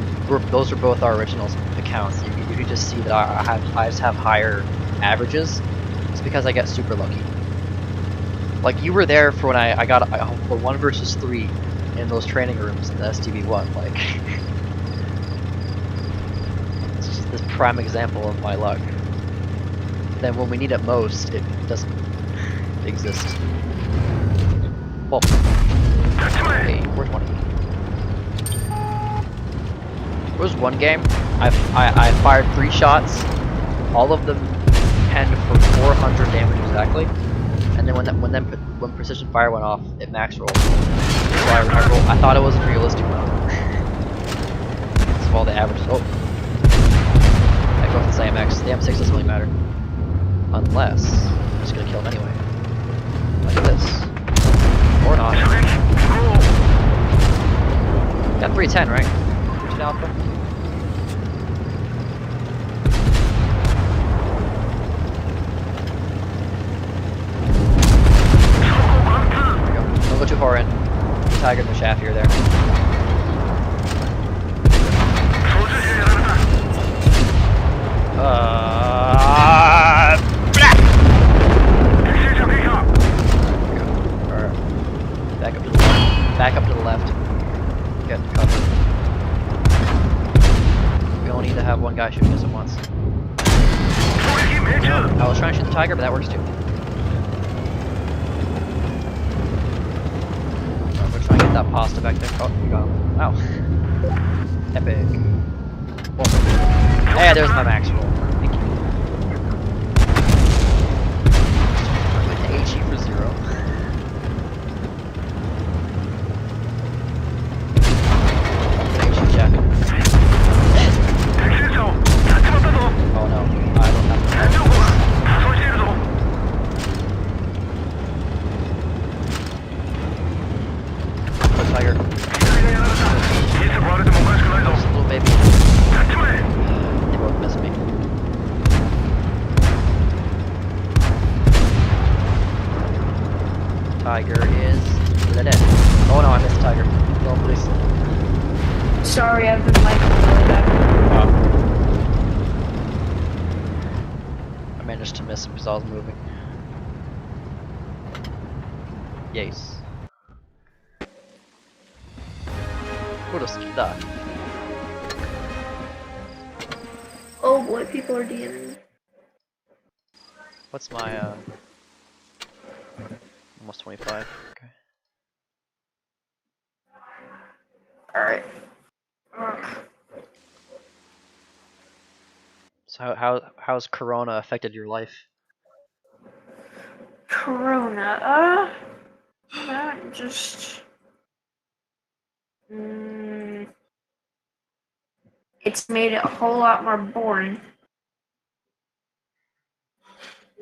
those are both our original accounts. You can just see that I just have higher averages. It's because I get super lucky. Like you were there for when I got a 1 versus 3 in those training rooms in the STB1. Like it's just this prime example of my luck. Then when we need it most, it doesn't exist. Well, hey, 420. There was one game I fired 3 shots, all of them penned for 400 damage exactly, and then when precision fire went off, it max rolled. So I thought it was a realistic round. So all the averages. Oh, that goes with the MX. The M6 doesn't really matter, unless I'm just gonna kill him anyway, like this, or not. Got 310, right? 310 alpha. Don't go too far in. Tiger in the shaft here, there. Back up to the left. Get cover. We only need to have one guy shooting us at once. I was trying to shoot the Tiger, but that works too. I'm gonna try and get that pasta back there. Oh, we got him. Wow. Epic. Oh. Hey, there's my max roll. Thank you. The HE for 0. Oh no, I don't have to. Sorry, I've been like really bad. I managed to miss him because I was moving. Yes. Kurosuke. Oh boy, people are DMing me. What's my almost 25? Okay. Alright. So how's Corona affected your life? Corona, that just, it's made it a whole lot more boring.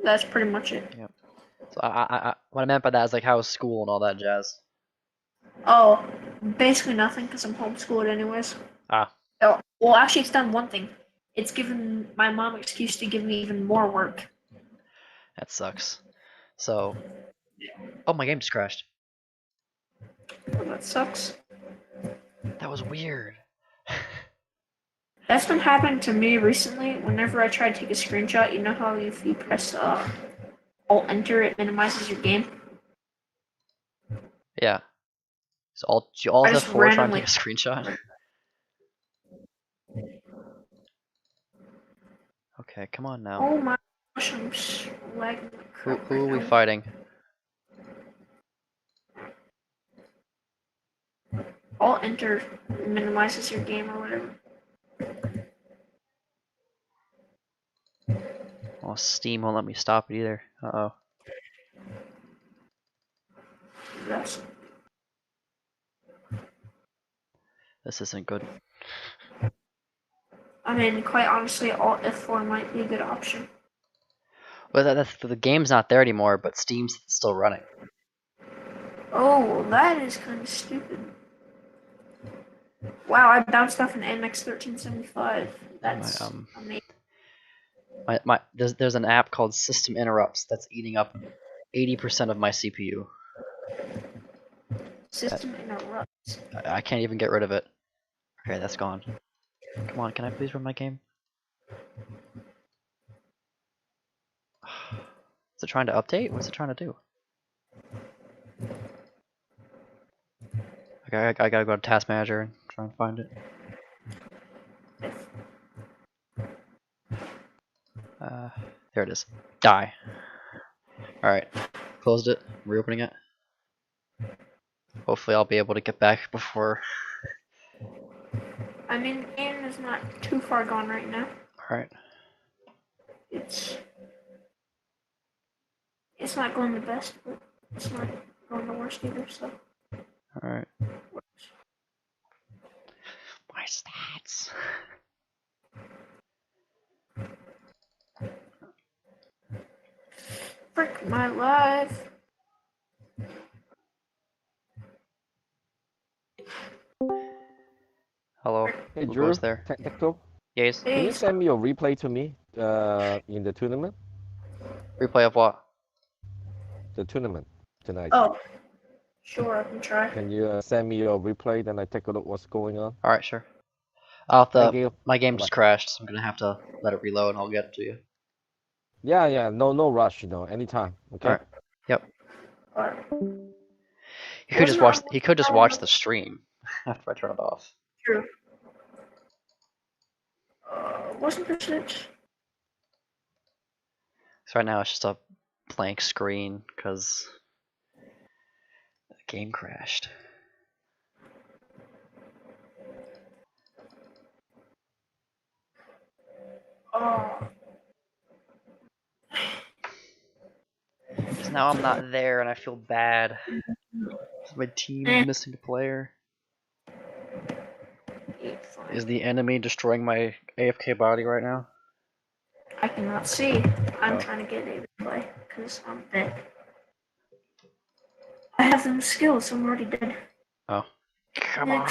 That's pretty much it. Yep. So what I meant by that is like how's school and all that jazz. Oh, basically nothing because I'm homeschooled anyways. Ah. Oh, well, actually, it's done one thing. It's given my mom an excuse to give me even more work. That sucks. So, oh, my game just crashed. Oh, that sucks. That was weird. That's been happening to me recently. Whenever I try to take a screenshot, you know how if you press Alt Enter, it minimizes your game. Yeah. So all I the just four trying to randomly- take a screenshot. Okay, come on now. Oh my gosh, I'm lagging like Who crap are right we now. fighting? Alt Enter minimizes your game or whatever. Oh, Steam won't let me stop it either. Uh-oh. Yes. This isn't good. I mean, quite honestly, Alt F4 might be a good option. Well, the game's not there anymore, but Steam's still running. Oh, that is kind of stupid. Wow, I bounced off an MX 1375. That's amazing. There's an app called System Interrupts that's eating up 80% of my CPU. System interrupts. I can't even get rid of it. Okay, that's gone. Come on, can I please run my game? Is it trying to update? What's it trying to do? Okay, I gotta go to Task Manager and try and find it. There it is. Die. Alright. Closed it. Reopening it. Hopefully I'll be able to get back before... I mean, the game is not too far gone right now. Alright. It's not going the best, but it's not going the worst either, so. Alright. My stats. Frick my life. Hello. Hey, Who Drew. goes there? Technical. Yes. Can you send me your replay to me? In the tournament. Replay of what? The tournament tonight. Oh, sure, I can try. Can you send me your replay? Then I take a look what's going on. Alright, sure. I'll have Thank to, you. my game Bye-bye. just crashed, so I'm gonna have to let it reload and I'll get it to you. Yeah. No rush. Anytime. Okay. Alright. Yep. Alright. He could just watch the stream after I turn it off. True. Wasn't this it? So right now it's just a blank screen because the game crashed. Oh. Because now I'm not there and I feel bad. My team is missing a player. Is the enemy destroying my AFK body right now? I cannot see. I'm Oh. trying to get a replay because I'm dead. I have them skills, so I'm already dead. Oh. Come on.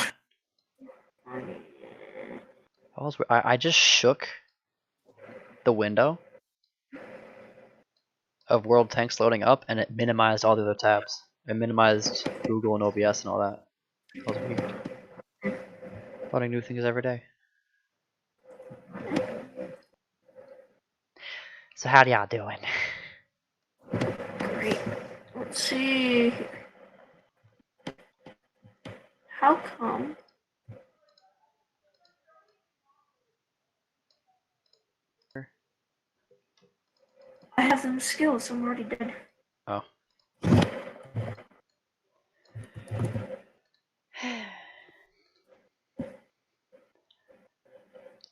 I just shook the window of World Tanks loading up and it minimized all the other tabs. It minimized Google and OBS and all that. That was weird. Learning new things every day. So how y'all doing? Great. Let's see. How come? I have them skills. I'm already dead. Oh.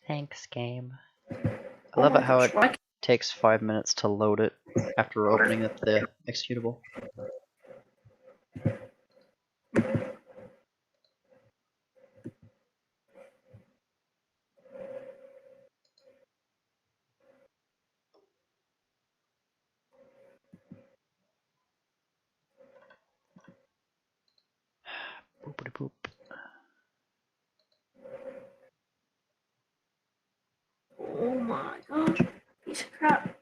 Thanks, game. I love it how it takes 5 minutes to load it after opening up the executable. Boopity boop. Oh my gosh. Piece of crap.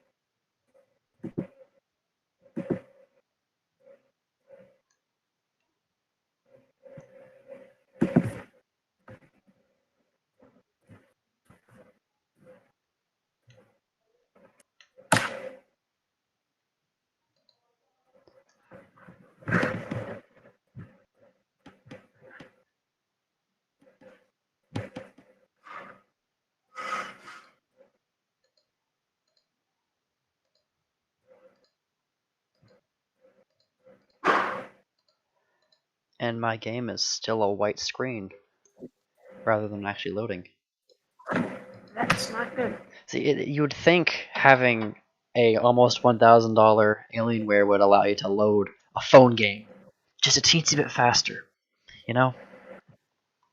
And my game is still a white screen rather than actually loading. That's not good. See, you would think having a almost $1,000 Alienware would allow you to load a phone game just a teensy bit faster, you know?